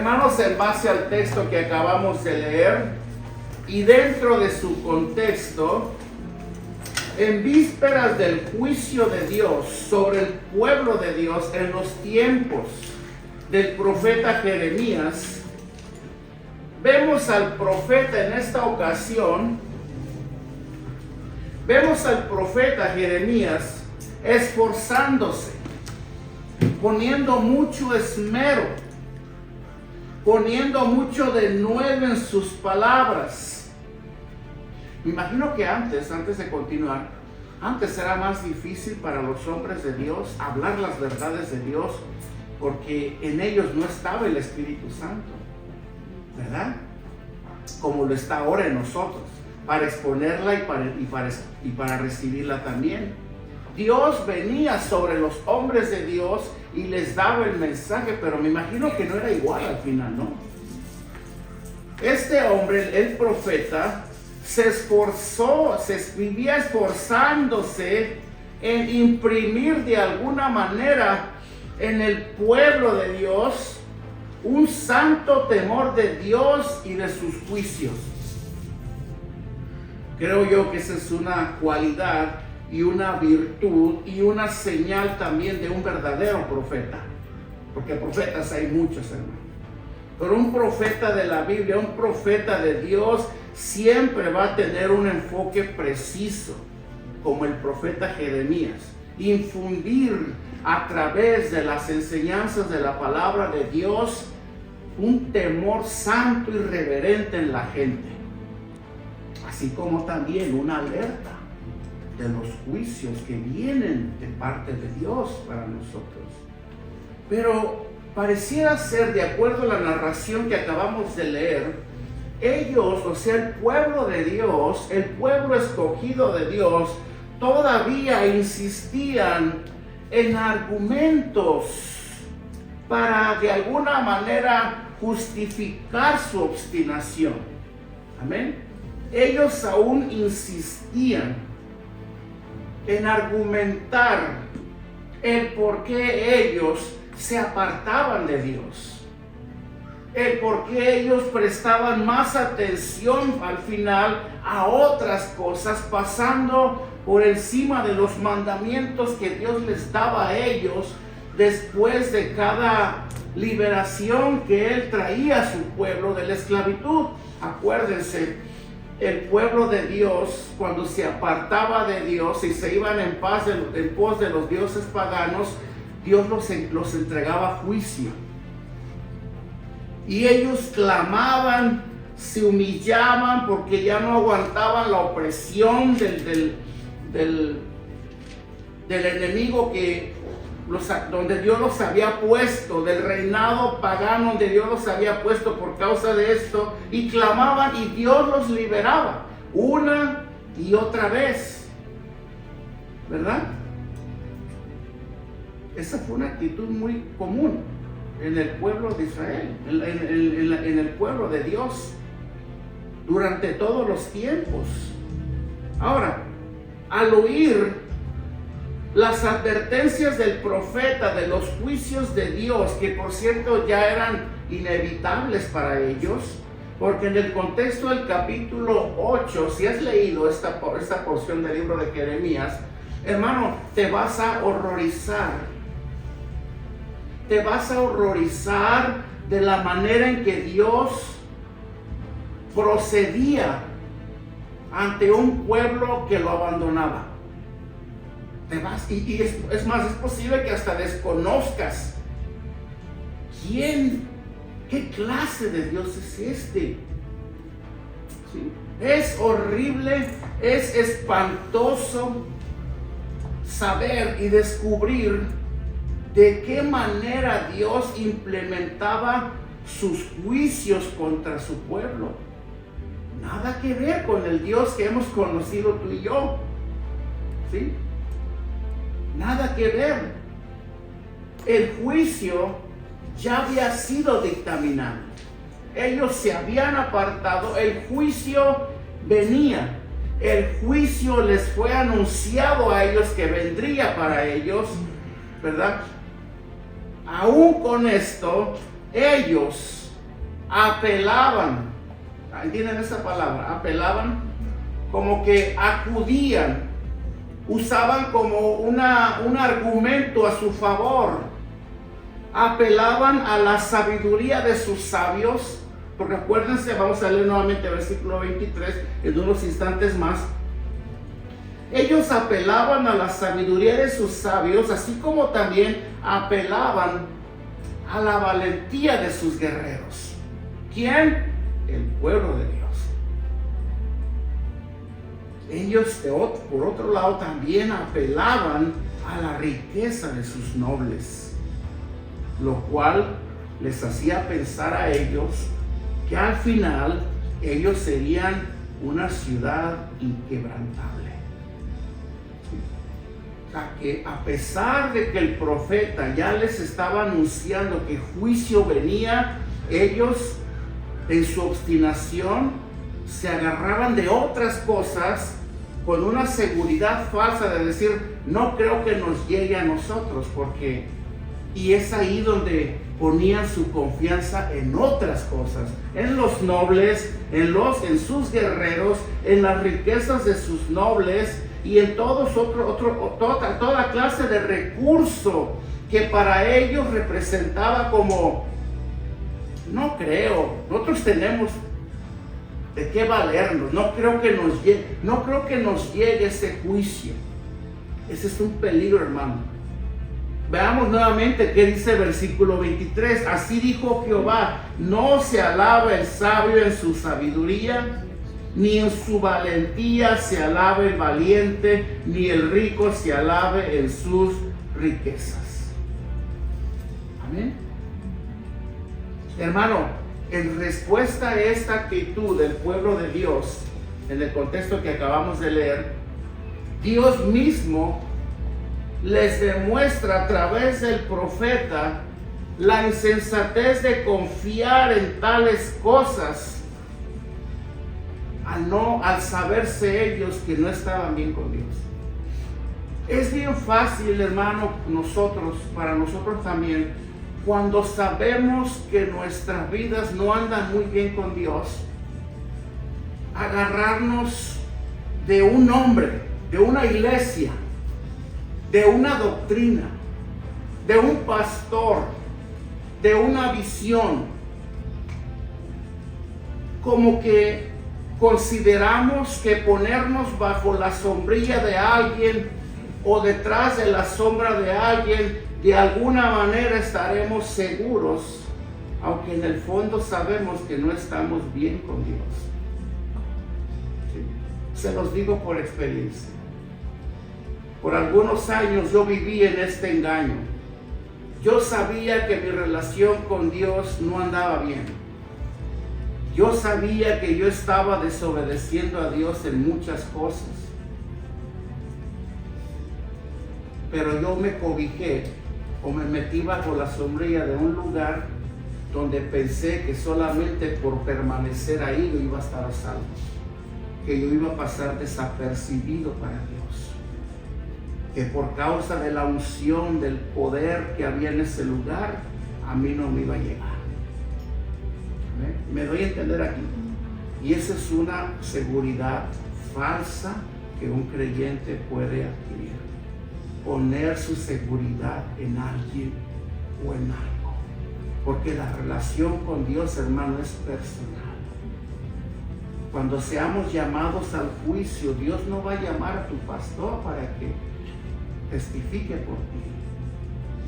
Hermanos, en base al texto que acabamos de leer y dentro de su contexto, en vísperas del juicio de Dios sobre el pueblo de Dios en los tiempos del profeta Jeremías, vemos al profeta en esta ocasión, vemos al profeta Jeremías esforzándose, poniendo mucho esmero, poniendo mucho de nuevo en sus palabras. Me imagino que antes de continuar, antes era más difícil para los hombres de Dios hablar las verdades de Dios, porque en ellos no estaba el Espíritu Santo, ¿verdad? Como lo está ahora en nosotros, para exponerla y para recibirla también. Dios venía sobre los hombres de Dios y les daba el mensaje, pero me imagino que no era igual al final, ¿no? Este hombre, el profeta, se esforzó, vivía esforzándose en imprimir de alguna manera en el pueblo de Dios un santo temor de Dios y de sus juicios. Creo yo que esa es una cualidad y una virtud y una señal también de un verdadero profeta, porque profetas hay muchos, hermano, pero un profeta de la Biblia, un profeta de Dios, siempre va a tener un enfoque preciso, como el profeta Jeremías, infundir a través de las enseñanzas de la palabra de Dios un temor santo y reverente en la gente, así como también una alerta de los juicios que vienen de parte de Dios para nosotros. Pero pareciera ser, de acuerdo a la narración que acabamos de leer, ellos, o sea, el pueblo de Dios, el pueblo escogido de Dios, todavía insistían en argumentos para de alguna manera justificar su obstinación. Amén. Ellos aún insistían en argumentar el por qué ellos se apartaban de Dios, el por qué ellos prestaban más atención al final a otras cosas, pasando por encima de los mandamientos que Dios les daba a ellos después de cada liberación que Él traía a su pueblo de la esclavitud. Acuérdense, el pueblo de Dios, cuando se apartaba de Dios y se iban en pos de los dioses paganos, Dios los entregaba a juicio. Y ellos clamaban, se humillaban porque ya no aguantaban la opresión del enemigo donde Dios los había puesto, del reinado pagano donde Dios los había puesto por causa de esto, y clamaban y Dios los liberaba una y otra vez, ¿verdad? Esa fue una actitud muy común en el pueblo de Israel, en el pueblo de Dios, durante todos los tiempos. Ahora, al oír las advertencias del profeta de los juicios de Dios, que por cierto ya eran inevitables para ellos, porque en el contexto del capítulo 8, si has leído esta porción del libro de Jeremías, hermano, te vas a horrorizar. Te vas a horrorizar de la manera en que Dios procedía ante un pueblo que lo abandonaba. Es más, es posible que hasta desconozcas qué clase de Dios es este. ¿Sí? Es horrible, es espantoso saber y descubrir de qué manera Dios implementaba sus juicios contra su pueblo. Nada que ver con el Dios que hemos conocido tú y yo. ¿Sí? Nada que ver. El juicio ya había sido dictaminado. Ellos se habían apartado, el juicio venía. El juicio les fue anunciado a ellos que vendría para ellos, ¿verdad? Aún con esto, ellos apelaban, ¿entienden esa palabra? Apelaban, como que acudían, usaban como un argumento a su favor, apelaban a la sabiduría de sus sabios, porque acuérdense, vamos a leer nuevamente el versículo 23 en unos instantes más. Ellos apelaban a la sabiduría de sus sabios, así como también apelaban a la valentía de sus guerreros. ¿Quién? El pueblo de Dios. Ellos, por otro lado, también apelaban a la riqueza de sus nobles, lo cual les hacía pensar a ellos que al final ellos serían una ciudad inquebrantable. O sea, que a pesar de que el profeta ya les estaba anunciando que juicio venía, ellos en su obstinación se agarraban de otras cosas con una seguridad falsa de decir, no creo que nos llegue a nosotros, porque... Y es ahí donde ponían su confianza en otras cosas, en los nobles, en sus guerreros, en las riquezas de sus nobles y en toda clase de recurso que para ellos representaba como, no creo, nosotros tenemos de qué valernos, no creo que nos llegue ese juicio. Ese es un peligro, hermano. Veamos nuevamente qué dice el versículo 23. Así dijo Jehová, no se alaba el sabio en su sabiduría, ni en su valentía se alabe el valiente, ni el rico se alabe en sus riquezas. Amén. Hermano, en respuesta a esta actitud del pueblo de Dios, en el contexto que acabamos de leer, Dios mismo les demuestra a través del profeta la insensatez de confiar en tales cosas al saberse ellos que no estaban bien con Dios. Es bien fácil, hermano, para nosotros también, cuando sabemos que nuestras vidas no andan muy bien con Dios, agarrarnos de un hombre, de una iglesia, de una doctrina, de un pastor, de una visión, como que consideramos que ponernos bajo la sombrilla de alguien o detrás de la sombra de alguien, de alguna manera estaremos seguros, aunque en el fondo sabemos que no estamos bien con Dios. ¿Sí? Se los digo por experiencia. Por algunos años yo viví en este engaño. Yo sabía que mi relación con Dios no andaba bien. Yo sabía que yo estaba desobedeciendo a Dios en muchas cosas. Pero yo me cobijé o me metí bajo la sombrilla de un lugar donde pensé que solamente por permanecer ahí yo iba a estar a salvo, que yo iba a pasar desapercibido para Dios, que por causa de la unción, del poder que había en ese lugar, a mí no me iba a llegar. ¿Me doy a entender aquí? Y esa es una seguridad falsa que un creyente puede adquirir. Poner su seguridad en alguien o en algo. Porque la relación con Dios, hermano, es personal. Cuando seamos llamados al juicio, Dios no va a llamar a tu pastor para que testifique por ti.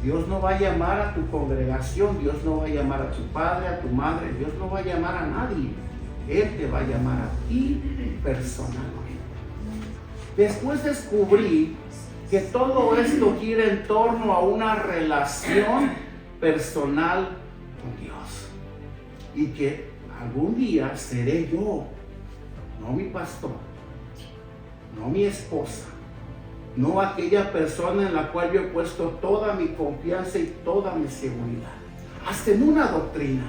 Dios no va a llamar a tu congregación, Dios no va a llamar a tu padre, a tu madre, Dios no va a llamar a nadie. Él te va a llamar a ti personalmente. Después descubrí que todo esto gira en torno a una relación personal con Dios. Y que algún día seré yo, no mi pastor, no mi esposa, no aquella persona en la cual yo he puesto toda mi confianza y toda mi seguridad, hasta en una doctrina,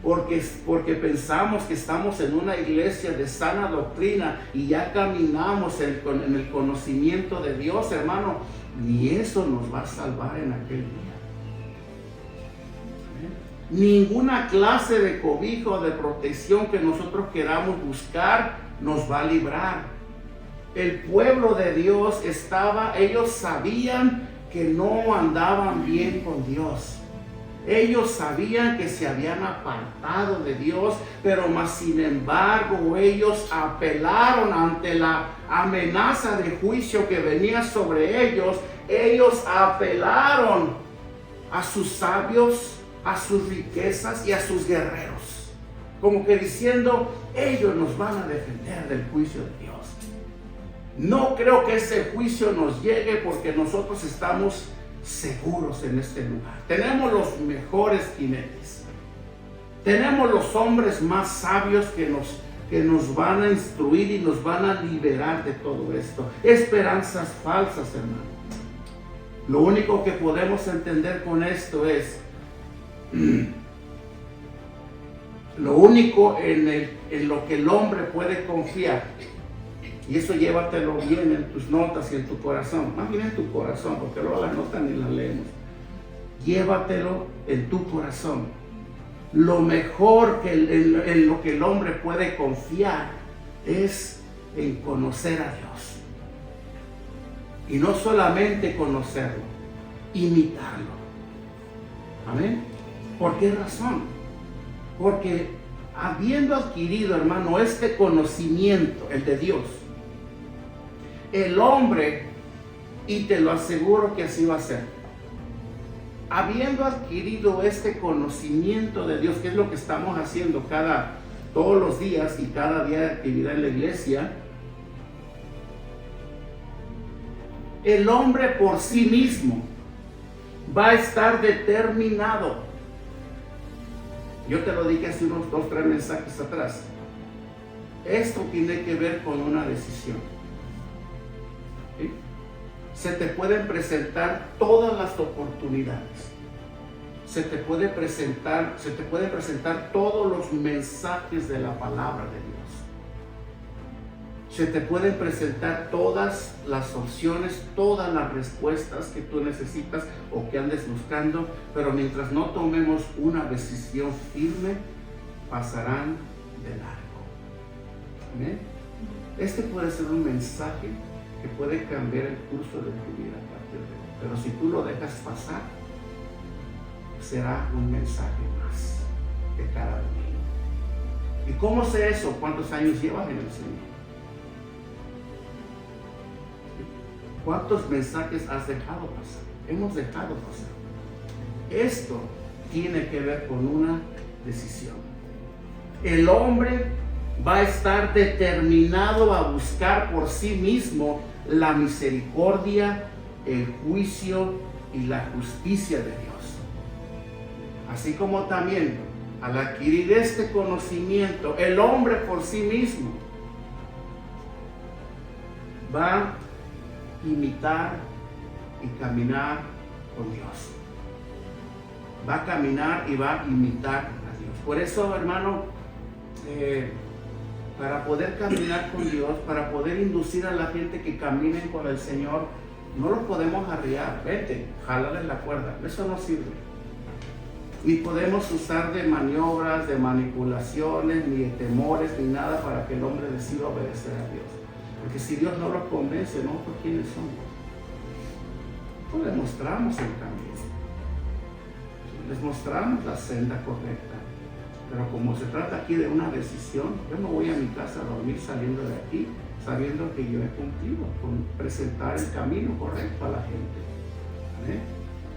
porque pensamos que estamos en una iglesia de sana doctrina y ya caminamos en el conocimiento de Dios, hermano, ni eso nos va a salvar en aquel día. Ninguna clase de cobijo o de protección que nosotros queramos buscar nos va a librar. El pueblo de Dios ellos sabían que no andaban bien con Dios. Ellos sabían que se habían apartado de Dios, pero más sin embargo ellos apelaron ante la amenaza de juicio que venía sobre ellos. Ellos apelaron a sus sabios, a sus riquezas y a sus guerreros, como que diciendo, ellos nos van a defender del juicio de Dios. No creo que ese juicio nos llegue porque nosotros estamos seguros en este lugar. Tenemos los mejores jinetes. Tenemos los hombres más sabios que nos van a instruir y nos van a liberar de todo esto. Esperanzas falsas, hermano. Lo único que podemos entender con esto es lo único en lo que el hombre puede confiar. Y eso llévatelo bien en tus notas y en tu corazón. Más bien en tu corazón, porque luego las notas ni las leemos. Llévatelo en tu corazón. Lo mejor en lo que el hombre puede confiar es en conocer a Dios. Y no solamente conocerlo, imitarlo. Amén. ¿Por qué razón? Porque habiendo adquirido, hermano, este conocimiento, el de Dios, el hombre, y te lo aseguro que así va a ser, habiendo adquirido este conocimiento de Dios, que es lo que estamos haciendo todos los días y cada día de actividad en la iglesia, el hombre por sí mismo va a estar determinado. Yo te lo dije hace unos 2-3 mensajes atrás. Esto tiene que ver con una decisión. ¿Sí? Se te pueden presentar todas las oportunidades. Se te pueden presentar todos los mensajes de la palabra de Dios. Se te pueden presentar todas las opciones, todas las respuestas que tú necesitas o que andes buscando, pero mientras no tomemos una decisión firme, pasarán de largo. ¿Amén? Este puede ser un mensaje que puede cambiar el curso de tu vida a partir de hoy, pero si tú lo dejas pasar, será un mensaje más de cada domingo. ¿Y cómo sé eso? ¿Cuántos años llevas en el Señor? ¿Cuántos mensajes has dejado pasar? Hemos dejado pasar. Esto tiene que ver con una decisión. El hombre va a estar determinado a buscar por sí mismo la misericordia, el juicio y la justicia de Dios. Así como también al adquirir este conocimiento, el hombre por sí mismo va a imitar y caminar con Dios. Va a caminar y va a imitar a Dios. Por eso, hermano, para poder caminar con Dios, para poder inducir a la gente que caminen con el Señor, no los podemos arriar. Vete, jálale la cuerda. Eso no sirve. Ni podemos usar de maniobras, de manipulaciones, ni de temores, ni nada para que el hombre decida obedecer a Dios. Porque si Dios no los convence, ¿nosotros quiénes somos? Pues les mostramos el camino. Les mostramos la senda correcta. Pero como se trata aquí de una decisión, yo no voy a mi casa a dormir saliendo de aquí, sabiendo que yo he cumplido con presentar el camino correcto a la gente. ¿Amén?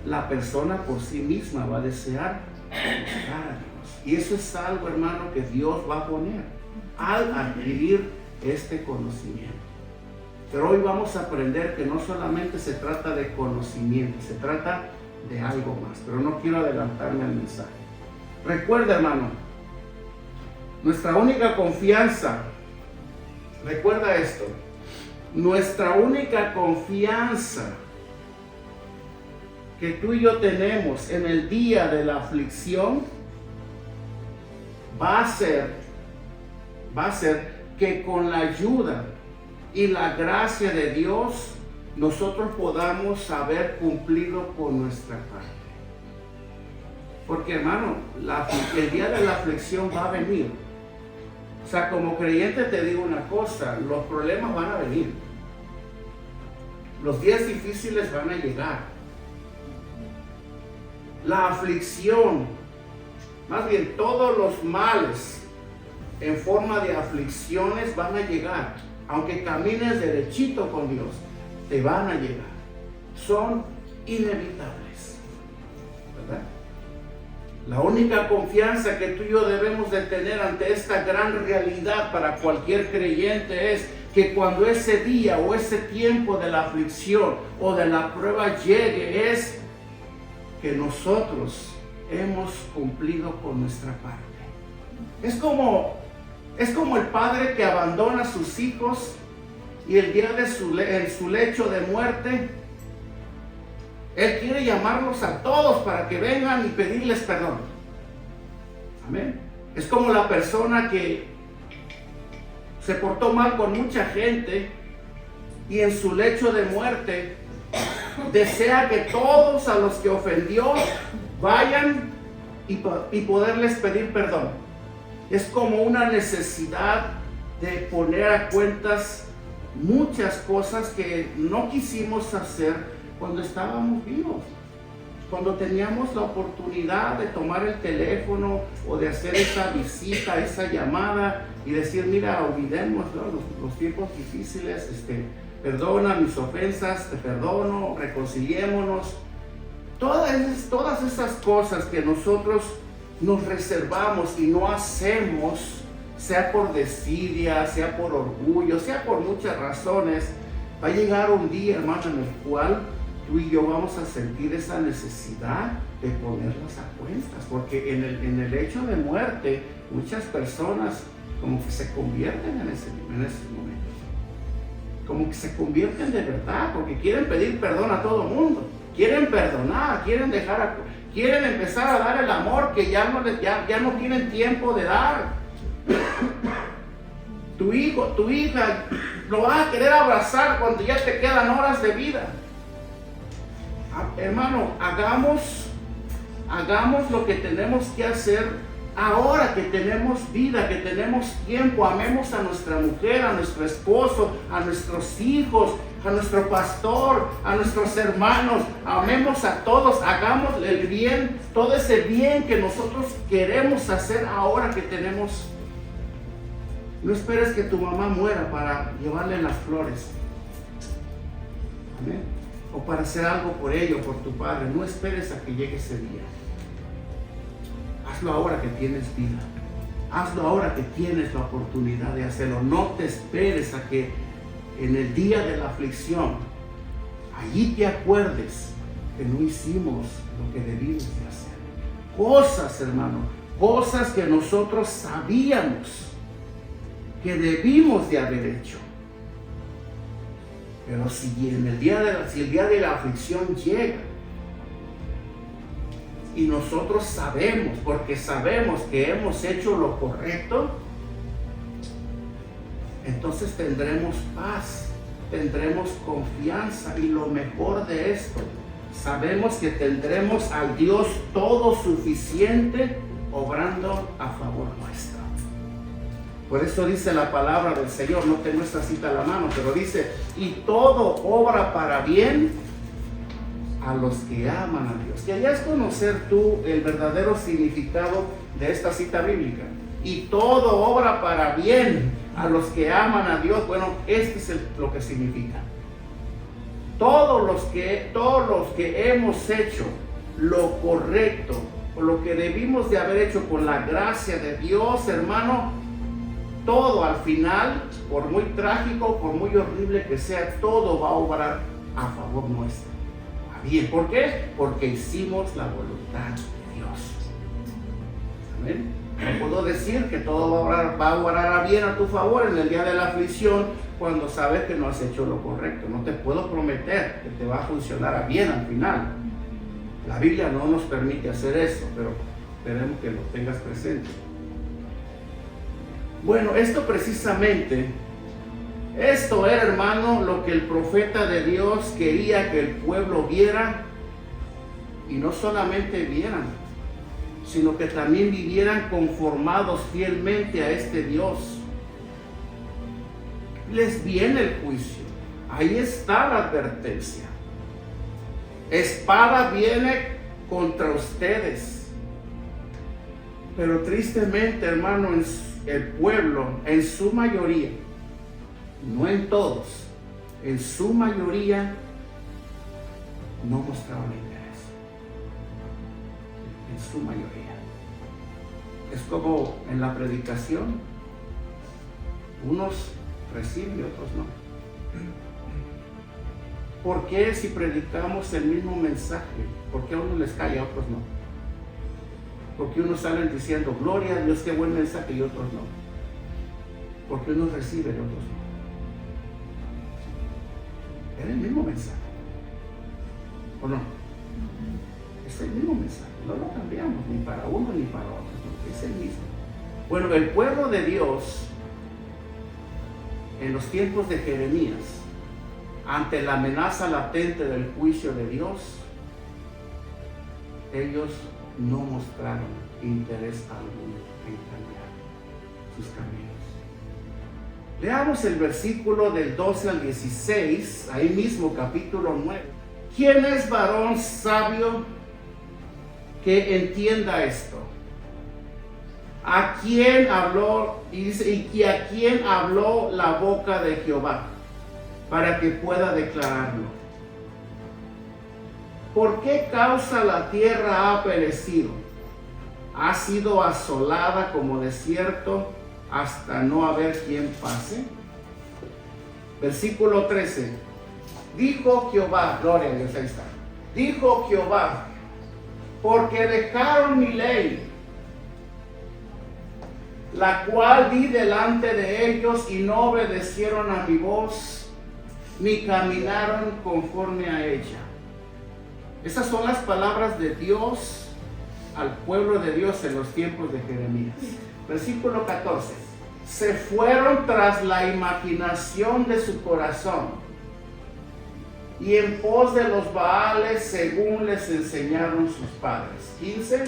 La persona por sí misma va a desear buscar a Dios. Y eso es algo, hermano, que Dios va a poner al adquirir este conocimiento. Pero hoy vamos a aprender que no solamente se trata de conocimiento, se trata de algo más. Pero no quiero adelantarme al mensaje. Recuerda, hermano, nuestra única confianza, recuerda esto, nuestra única confianza que tú y yo tenemos en el día de la aflicción va a ser que con la ayuda y la gracia de Dios nosotros podamos haber cumplido con nuestra parte. Porque hermano, el día de la aflicción va a venir. O sea, como creyente te digo una cosa, los problemas van a venir. Los días difíciles van a llegar. La aflicción, más bien todos los males en forma de aflicciones van a llegar. Aunque camines derechito con Dios, te van a llegar. Son inevitables, ¿verdad? La única confianza que tú y yo debemos de tener ante esta gran realidad para cualquier creyente es que cuando ese día o ese tiempo de la aflicción o de la prueba llegue, es que nosotros hemos cumplido con nuestra parte. Es como el padre que abandona a sus hijos y el día de en su lecho de muerte, él quiere llamarlos a todos para que vengan y pedirles perdón. Amén. Es como la persona que se portó mal con mucha gente y en su lecho de muerte desea que todos a los que ofendió vayan y poderles pedir perdón. Es como una necesidad de poner a cuentas muchas cosas que no quisimos hacer cuando estábamos vivos, cuando teníamos la oportunidad de tomar el teléfono o de hacer esa visita, esa llamada y decir, mira, olvidemos, ¿no?, los tiempos difíciles, perdona mis ofensas, te perdono, reconciliémonos. Todas esas cosas que nosotros nos reservamos y no hacemos, sea por desidia, sea por orgullo, sea por muchas razones, va a llegar un día, hermano, en el cual tú y yo vamos a sentir esa necesidad de ponerlas a cuentas, porque en el hecho de muerte muchas personas como que se convierten en esos momentos, como que se convierten de verdad, porque quieren pedir perdón a todo mundo, quieren perdonar, quieren empezar a dar el amor que ya no tienen tiempo de dar. Tu hijo, tu hija, lo vas a querer abrazar cuando ya te quedan horas de vida. Hermano, hagamos lo que tenemos que hacer ahora que tenemos vida, que tenemos tiempo. Amemos a nuestra mujer, a nuestro esposo, a nuestros hijos, a nuestro pastor, a nuestros hermanos. Amemos a todos, hagamos el bien, todo ese bien que nosotros queremos hacer ahora que tenemos. No esperes que tu mamá muera para llevarle las flores. Amén. O para hacer algo por ella o por tu padre. No esperes a que llegue ese día. Hazlo ahora que tienes vida. Hazlo ahora que tienes la oportunidad de hacerlo. No te esperes a que en el día de la aflicción, allí te acuerdes que no hicimos lo que debimos de hacer. Cosas, hermano, cosas que nosotros sabíamos que debimos de haber hecho. Pero si el día de la aflicción llega y nosotros sabemos, porque sabemos que hemos hecho lo correcto, entonces tendremos paz, tendremos confianza, y lo mejor de esto, sabemos que tendremos al Dios todo suficiente obrando a favor nuestro. Por eso dice la palabra del Señor, no tengo esta cita a la mano, pero dice, y todo obra para bien a los que aman a Dios. Querías conocer tú el verdadero significado de esta cita bíblica. Y todo obra para bien a los que aman a Dios. Bueno, este es lo que significa. Todos los que hemos hecho lo correcto, o lo que debimos de haber hecho con la gracia de Dios, hermano, todo al final, por muy trágico, por muy horrible que sea, todo va a obrar a favor nuestro. Bien, ¿por qué? Porque hicimos la voluntad de Dios. ¿Amén? No puedo decir que todo va a obrar a bien a tu favor en el día de la aflicción cuando sabes que no has hecho lo correcto. No te puedo prometer que te va a funcionar a bien al final. La Biblia no nos permite hacer eso, pero esperemos que lo tengas presente. Bueno, esto era, hermano, lo que el profeta de Dios quería que el pueblo viera, y no solamente vieran, sino que también vivieran conformados fielmente a este Dios. Les viene el juicio. Ahí está la advertencia. Espada viene contra ustedes. Pero tristemente, hermano, el pueblo, en su mayoría, no en todos, en su mayoría, no mostraron interés. En su mayoría. Es como en la predicación, unos reciben y otros no. ¿Por qué si predicamos el mismo mensaje? ¿Por qué a unos les cae y a otros no? Porque unos salen diciendo, gloria a Dios, qué buen mensaje, y otros no. Porque unos reciben y otros no. Era el mismo mensaje. ¿O no? Es el mismo mensaje. No lo cambiamos ni para uno ni para otro. Es el mismo. Bueno, el pueblo de Dios, en los tiempos de Jeremías, ante la amenaza latente del juicio de Dios, ellos no mostraron interés alguno en cambiar sus caminos. Leamos el versículo del 12 al 16, ahí mismo capítulo 9. ¿Quién es varón sabio que entienda esto? ¿A quién habló? Y dice, ¿y a quién habló la boca de Jehová para que pueda declararlo? ¿Por qué causa la tierra ha perecido? ¿Ha sido asolada como desierto hasta no haber quien pase? Versículo 13. Dijo Jehová, gloria a Dios, ahí está. Dijo Jehová, porque dejaron mi ley, la cual di delante de ellos, y no obedecieron a mi voz, ni caminaron conforme a ella. Esas son las palabras de Dios al pueblo de Dios en los tiempos de Jeremías. Versículo 14. Se fueron tras la imaginación de su corazón y en pos de los Baales, según les enseñaron sus padres. 15.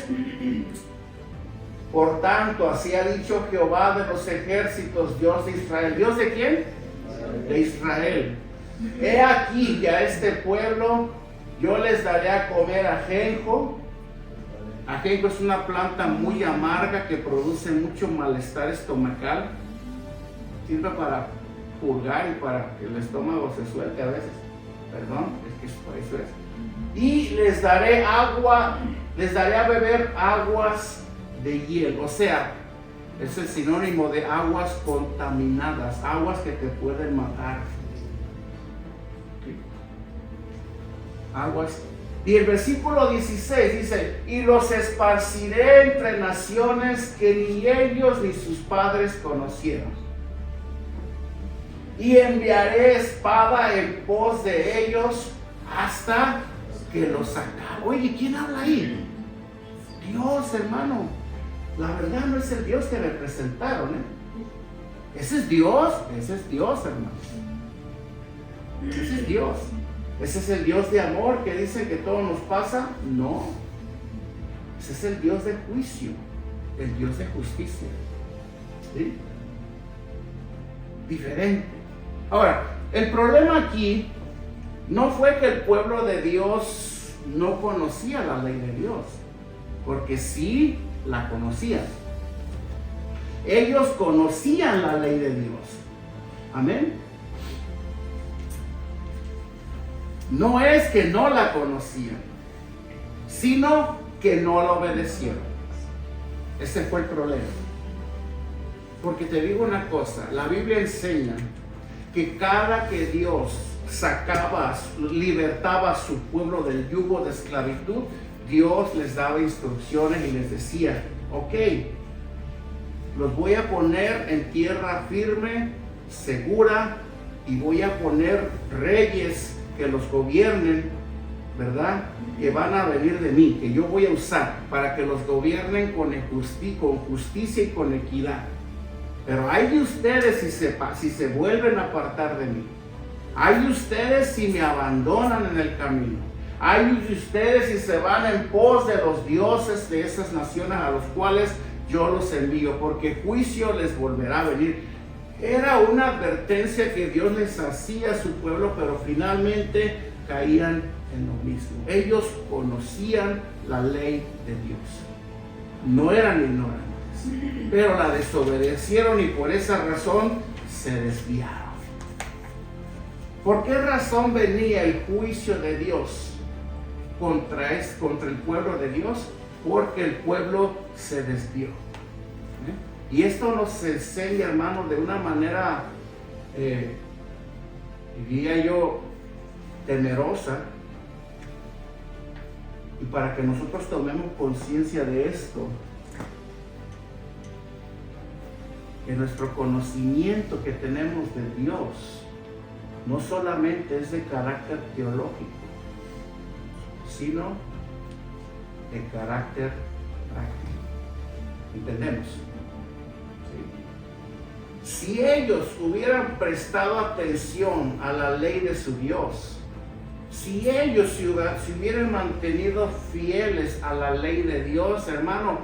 Por tanto, así ha dicho Jehová de los ejércitos, Dios de Israel. ¿Dios de quién? De Israel. He aquí que a este pueblo yo les daré a comer ajenjo. Ajenjo es una planta muy amarga que produce mucho malestar estomacal. Sirve para purgar y para que el estómago se suelte a veces. Perdón, es que por eso es. Y les daré agua, les daré a beber aguas de hiel. O sea, es el sinónimo de aguas contaminadas, aguas que te pueden matar. Aguas. Y el versículo 16 dice, y los esparciré entre naciones que ni ellos ni sus padres conocieron. Y enviaré espada en pos de ellos hasta que los acabe. Oye, ¿quién habla ahí? Dios, hermano. La verdad no es el Dios que me presentaron, Ese es Dios, hermano. Ese es Dios. ¿Ese es el Dios de amor que dice que todo nos pasa? No. Ese es el Dios de juicio, el Dios de justicia. ¿Sí? Diferente. Ahora, el problema aquí no fue que el pueblo de Dios no conocía la ley de Dios, porque sí la conocían. Ellos conocían la ley de Dios. Amén. No es que no la conocían, sino que no la obedecieron. Ese fue el problema. Porque te digo una cosa, la Biblia enseña que cada que Dios libertaba a su pueblo del yugo de esclavitud, Dios les daba instrucciones y les decía, ok, los voy a poner en tierra firme, segura, y voy a poner reyes que los gobiernen, ¿verdad? Que van a venir de mí, que yo voy a usar para que los gobiernen con justicia y con equidad. Pero hay de ustedes si se vuelven a apartar de mí. Hay de ustedes si me abandonan en el camino. Hay de ustedes y se van en pos de los dioses de esas naciones a los cuales yo los envío, porque juicio les volverá a venir. Era una advertencia que Dios les hacía a su pueblo, pero finalmente caían en lo mismo. Ellos conocían la ley de Dios. No eran ignorantes, pero la desobedecieron y por esa razón se desviaron. ¿Por qué razón venía el juicio de Dios contra el pueblo de Dios? Porque el pueblo se desvió. Y esto nos enseña, hermanos, de una manera, diría yo, temerosa. Y para que nosotros tomemos conciencia de esto, que nuestro conocimiento que tenemos de Dios no solamente es de carácter teológico, sino de carácter práctico. ¿Entendemos? ¿Sí? Si ellos hubieran prestado atención a la ley de su Dios, si ellos se hubieran mantenido fieles a la ley de Dios, hermano,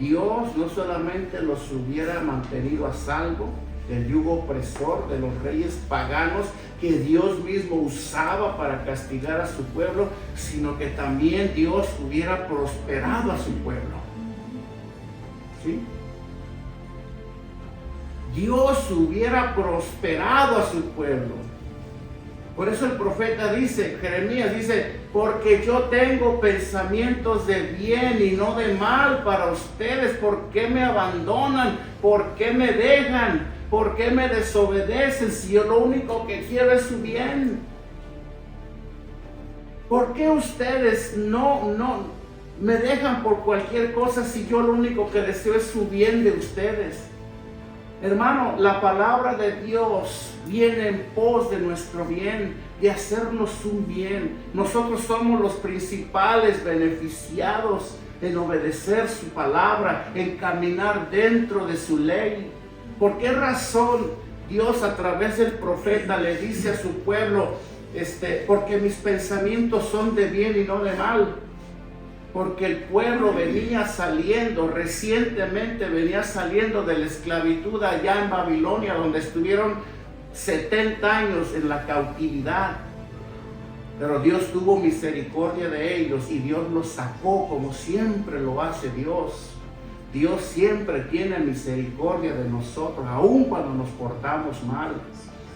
Dios no solamente los hubiera mantenido a salvo del yugo opresor de los reyes paganos que Dios mismo usaba para castigar a su pueblo, sino que también Dios hubiera prosperado a su pueblo. ¿Sí? Dios hubiera prosperado a su pueblo. Por eso el profeta dice, Jeremías dice, porque yo tengo pensamientos de bien y no de mal para ustedes. ¿Por qué me abandonan? ¿Por qué me dejan? ¿Por qué me desobedecen si yo lo único que quiero es su bien? ¿Por qué ustedes no me dejan por cualquier cosa si yo lo único que deseo es su bien de ustedes? Hermano, la palabra de Dios viene en pos de nuestro bien, de hacernos un bien. Nosotros somos los principales beneficiados en obedecer su palabra, en caminar dentro de su ley. ¿Por qué razón Dios a través del profeta le dice a su pueblo, porque mis pensamientos son de bien y no de mal? Porque el pueblo recientemente venía saliendo de la esclavitud allá en Babilonia, donde estuvieron 70 años en la cautividad. Pero Dios tuvo misericordia de ellos y Dios los sacó como siempre lo hace Dios. Dios siempre tiene misericordia de nosotros, aun cuando nos portamos mal,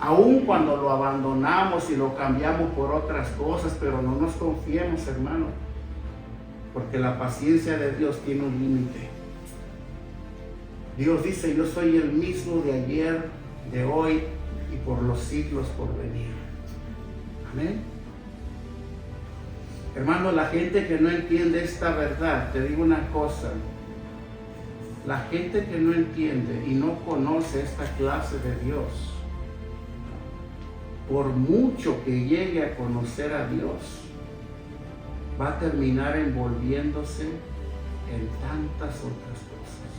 aun cuando lo abandonamos y lo cambiamos por otras cosas, pero no nos confiemos, hermano. Porque la paciencia de Dios tiene un límite. Dios dice, yo soy el mismo de ayer, de hoy y por los siglos por venir. Amén. Hermano, la gente que no entiende esta verdad, te digo una cosa. La gente que no entiende y no conoce esta clase de Dios, por mucho que llegue a conocer a Dios, va a terminar envolviéndose en tantas otras cosas.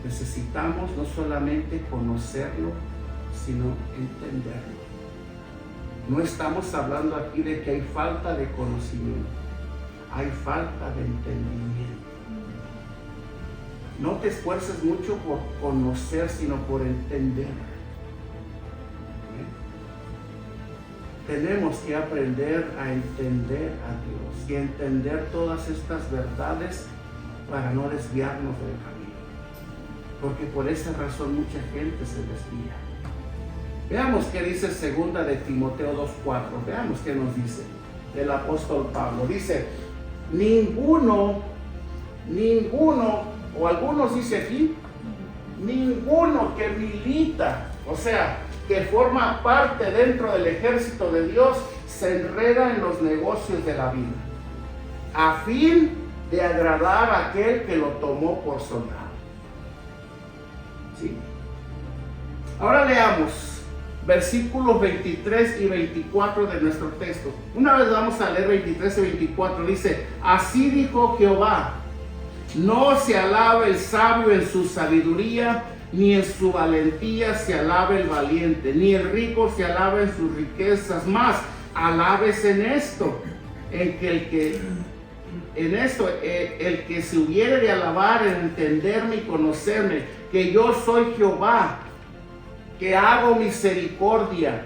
Necesitamos no solamente conocerlo, sino entenderlo. No estamos hablando aquí de que hay falta de conocimiento, hay falta de entendimiento. No te esfuerces mucho por conocer, sino por entender. Tenemos que aprender a entender a Dios y entender todas estas verdades para no desviarnos del camino. Porque por esa razón mucha gente se desvía. Veamos qué dice 2 de Timoteo 2:4. Veamos qué nos dice el apóstol Pablo. Dice, ninguno, o algunos dice aquí, ninguno que milita, o sea, que forma parte dentro del ejército de Dios, se enreda en los negocios de la vida, a fin de agradar a aquel que lo tomó por soldado. ¿Sí? Ahora leamos versículos 23 y 24 de nuestro texto. Una vez vamos a leer 23 y 24. Dice, así dijo Jehová, no se alabe el sabio en su sabiduría, ni en su valentía se alabe el valiente, ni el rico se alabe en sus riquezas, mas alabes en esto, en que el que se hubiere de alabar, en entenderme y conocerme, que yo soy Jehová, que hago misericordia,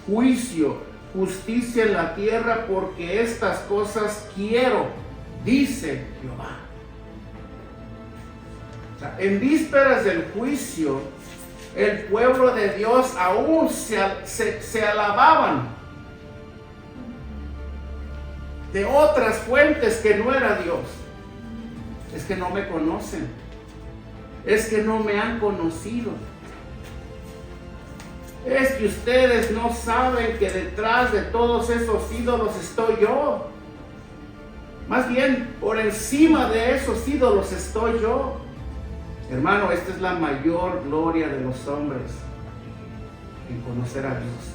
juicio, justicia en la tierra, porque estas cosas quiero, dice Jehová. O sea, en vísperas del juicio, el pueblo de Dios aún se alababan de otras fuentes que no era Dios. Es que no me conocen, es que no me han conocido, es que ustedes no saben que detrás de todos esos ídolos estoy yo. Más bien, por encima de esos ídolos estoy yo. Hermano, esta es la mayor gloria de los hombres, en conocer a Dios.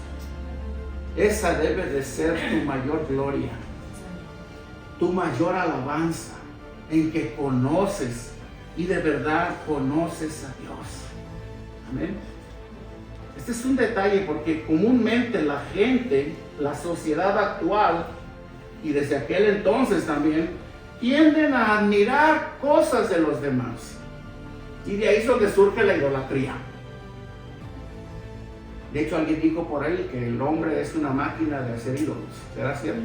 Esa debe de ser tu mayor gloria, tu mayor alabanza, en que conoces y de verdad conoces a Dios. Amén. Este es un detalle porque comúnmente la gente, la sociedad actual y desde aquel entonces también, tienden a admirar cosas de los demás. Y de ahí es donde surge la idolatría. De hecho, alguien dijo por ahí que el hombre es una máquina de hacer ídolos. ¿Será cierto?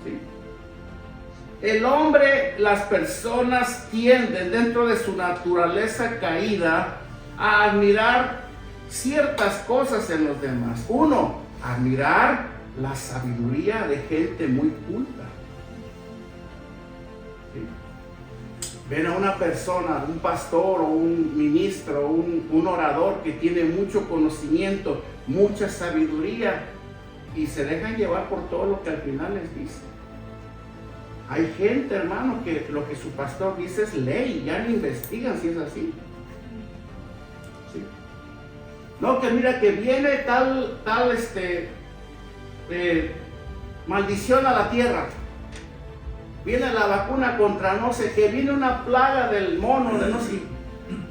Sí. El hombre, las personas tienden dentro de su naturaleza caída a admirar ciertas cosas en los demás. Uno, admirar la sabiduría de gente muy culta. ¿Sí? Ven a una persona, un pastor o un ministro, un orador que tiene mucho conocimiento, mucha sabiduría, y se dejan llevar por todo lo que al final les dice. Hay gente, hermano, que lo que su pastor dice es ley, ya ni investigan si es así. ¿Sí? No, que mira que viene tal maldición a la tierra. Viene la vacuna contra no sé qué, viene una plaga del mono, de no sé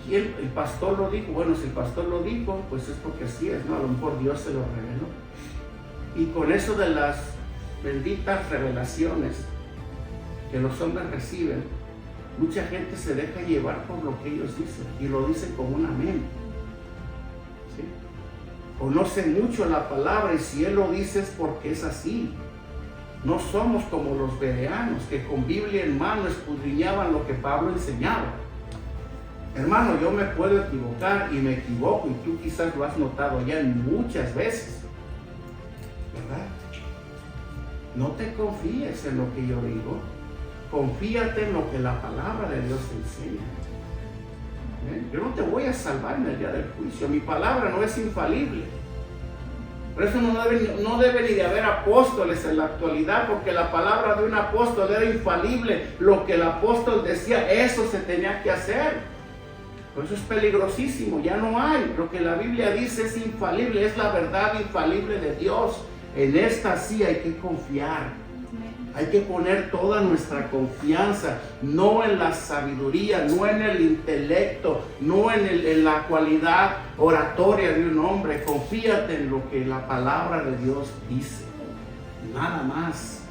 quién. El pastor lo dijo. Bueno, si el pastor lo dijo, pues es porque así es, ¿no? A lo mejor Dios se lo reveló. Y con eso de las benditas revelaciones que los hombres reciben, mucha gente se deja llevar por lo que ellos dicen, y lo dicen como un amén. ¿Sí? Conocen mucho la palabra, y si Él lo dice es porque es así. No somos como los bereanos, que con Biblia en mano escudriñaban lo que Pablo enseñaba. Hermano, yo me puedo equivocar y me equivoco, y tú quizás lo has notado ya muchas veces, ¿verdad? No te confíes en lo que yo digo, confíate en lo que la palabra de Dios te enseña. ¿Ven? Yo no te voy a salvar en el día del juicio, mi palabra no es infalible. Por eso no debe ni de haber apóstoles en la actualidad, porque la palabra de un apóstol era infalible. Lo que el apóstol decía, eso se tenía que hacer. Por eso es peligrosísimo, ya no hay. Lo que la Biblia dice es infalible, es la verdad infalible de Dios. En esta sí hay que confiar. Hay que poner toda nuestra confianza, no en la sabiduría, no en el intelecto, no en la cualidad oratoria de un hombre. Confíate en lo que la palabra de Dios dice, nada más.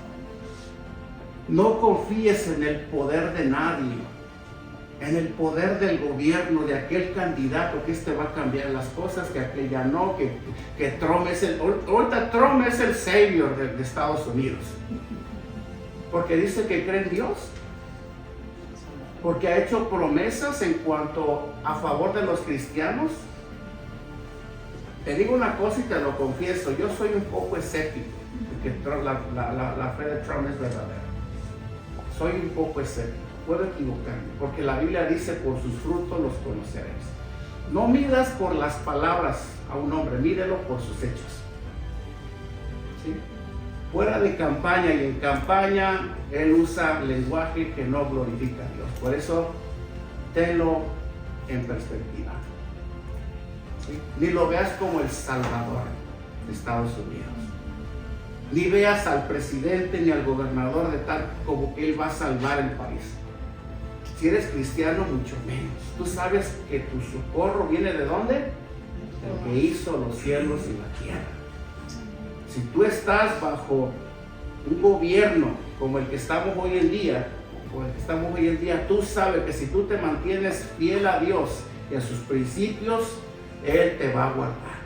No confíes en el poder de nadie, en el poder del gobierno, de aquel candidato, que este va a cambiar las cosas, que aquel ya no, que Trump es ahorita Trump es el savior de Estados Unidos. Porque dice que cree en Dios, porque ha hecho promesas en cuanto a favor de los cristianos. Te digo una cosa y te lo confieso, yo soy un poco escéptico, porque la fe de Trump es verdadera. Soy un poco escéptico, puedo equivocarme, porque la Biblia dice, por sus frutos los conoceréis. No midas por las palabras a un hombre, mídelo por sus hechos. ¿Sí? Fuera de campaña y en campaña, él usa lenguaje que no glorifica a Dios. Por eso, tenlo en perspectiva. ¿Sí? Ni lo veas como el salvador de Estados Unidos. Ni veas al presidente ni al gobernador de tal como que él va a salvar el país. Si eres cristiano, mucho menos. Tú sabes que tu socorro viene ¿de dónde? Del que hizo los cielos y la tierra. Si tú estás bajo un gobierno como el que estamos hoy en día, tú sabes que si tú te mantienes fiel a Dios y a sus principios, Él te va a guardar.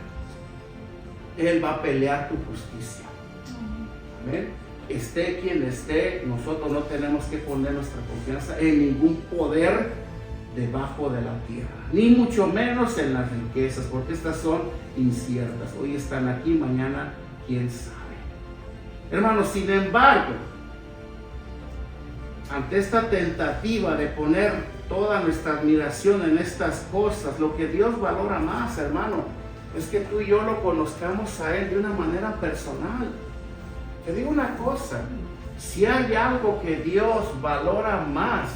Él va a pelear tu justicia. Amén. Esté quien esté, nosotros no tenemos que poner nuestra confianza en ningún poder debajo de la tierra, ni mucho menos en las riquezas, porque estas son inciertas. Hoy están aquí, mañana quién sabe. Hermanos, sin embargo, ante esta tentativa de poner toda nuestra admiración en estas cosas, lo que Dios valora más, hermano, es que tú y yo lo conozcamos a Él de una manera personal. Te digo una cosa, si hay algo que Dios valora más,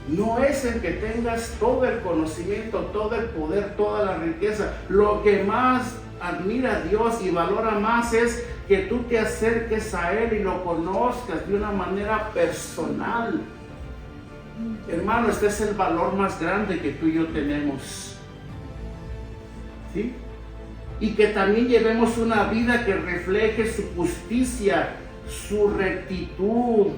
no es el que tengas todo el conocimiento, todo el poder, toda la riqueza. Lo que más admira a Dios y valora más es que tú te acerques a Él y lo conozcas de una manera personal. Hermano, este es el valor más grande que tú y yo tenemos. ¿Sí? Y que también llevemos una vida que refleje su justicia, su rectitud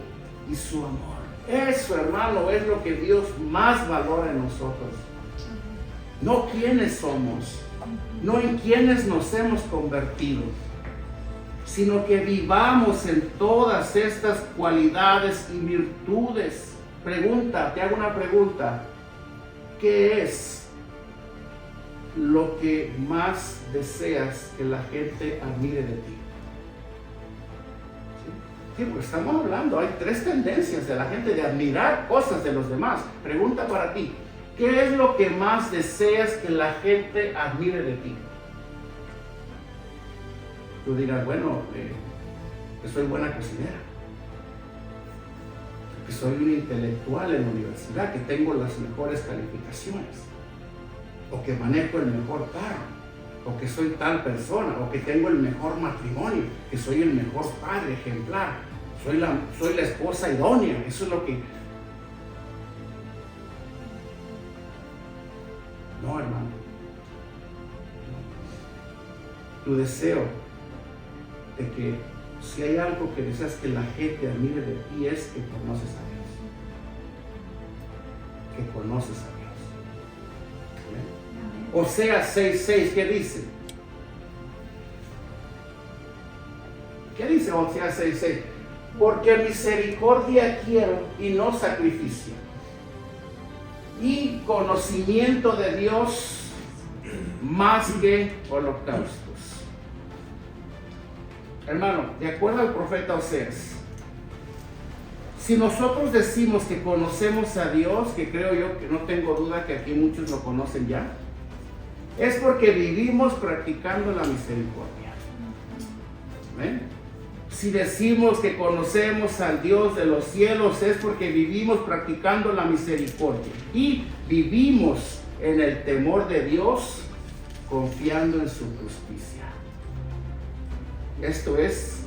y su amor. Eso, hermano, es lo que Dios más valora en nosotros. No quiénes somos, no en quiénes nos hemos convertido, sino que vivamos en todas estas cualidades y virtudes. Pregunta, te hago una pregunta. ¿Qué es lo que más deseas que la gente admire de ti? Sí, porque estamos hablando, hay tres tendencias de la gente de admirar cosas de los demás. Pregunta para ti, ¿qué es lo que más deseas que la gente admire de ti? Tú dirás, bueno, que soy buena cocinera, que soy un intelectual en la universidad, que tengo las mejores calificaciones, o que manejo el mejor carro, o que soy tal persona, o que tengo el mejor matrimonio, que soy el mejor padre ejemplar, soy la esposa idónea. Eso es lo que... No, hermano. Tu deseo de que si hay algo que deseas que la gente admire de ti es que conoces a Dios. Que conoces a Dios. Oseas 6:6, ¿qué dice? ¿Qué dice Oseas 6:6? Porque misericordia quiero y no sacrificio, y conocimiento de Dios más que holocaustos. Hermano, de acuerdo al profeta Oseas, si nosotros decimos que conocemos a Dios, que creo yo, que no tengo duda que aquí muchos lo conocen ya, es porque vivimos practicando la misericordia. ¿Ven? Si decimos que conocemos al Dios de los cielos, es porque vivimos practicando la misericordia y vivimos en el temor de Dios, confiando en su justicia. Esto es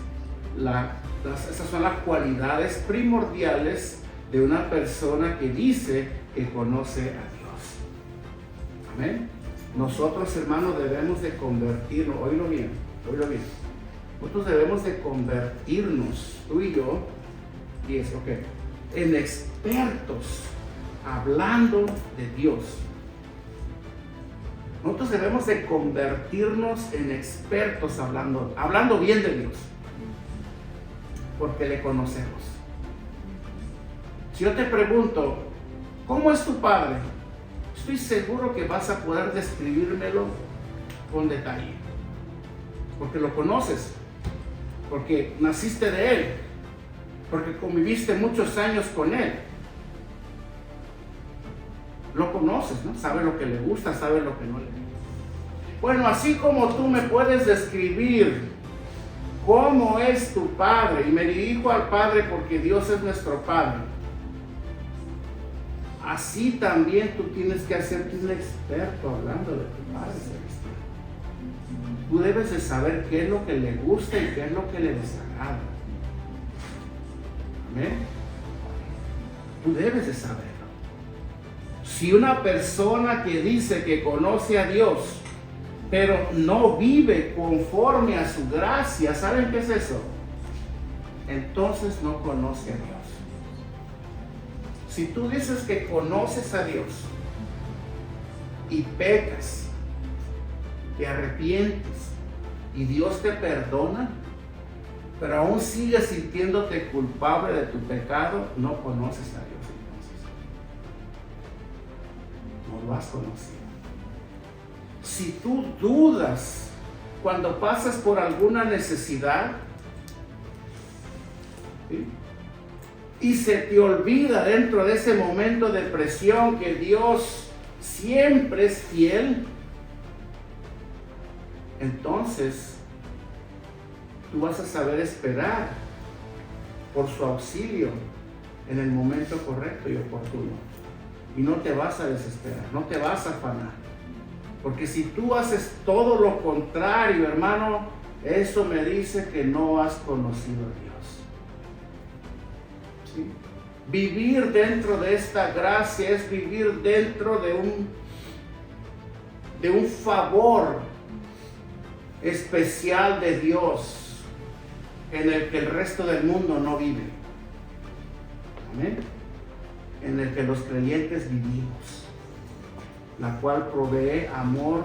esas son las cualidades primordiales de una persona que dice que conoce a Dios. Amén. Nosotros, hermanos, debemos de convertirnos, oílo bien. Nosotros debemos de convertirnos, tú y yo, en expertos hablando de Dios. Nosotros debemos de convertirnos en expertos hablando bien de Dios, porque le conocemos. Si yo te pregunto, ¿cómo es tu padre? Estoy seguro que vas a poder describírmelo con detalle, porque lo conoces, porque naciste de él, porque conviviste muchos años con él. Lo conoces, ¿no? Sabes lo que le gusta, sabes lo que no le gusta. Bueno, así como tú me puedes describir cómo es tu padre, y me dirijo al Padre porque Dios es nuestro Padre, así también tú tienes que hacerte un experto hablando de tu Padre celestial. Tú debes de saber qué es lo que le gusta y qué es lo que le desagrada. ¿Amén? Tú debes de saberlo. Si una persona que dice que conoce a Dios pero no vive conforme a su gracia, ¿saben qué es eso? Entonces no conoce a Dios. Si tú dices que conoces a Dios y pecas, te arrepientes y Dios te perdona, pero aún sigues sintiéndote culpable de tu pecado, no conoces a Dios entonces. No lo has conocido. Si tú dudas cuando pasas por alguna necesidad, ¿sí?, y se te olvida dentro de ese momento de presión que Dios siempre es fiel, entonces tú vas a saber esperar por su auxilio en el momento correcto y oportuno. Y no te vas a desesperar, no te vas a afanar. Porque si tú haces todo lo contrario, hermano, eso me dice que no has conocido a Dios. ¿Sí? Vivir dentro de esta gracia es vivir dentro de un favor especial de Dios en el que el resto del mundo no vive. Amén. En el que los creyentes vivimos, la cual provee amor,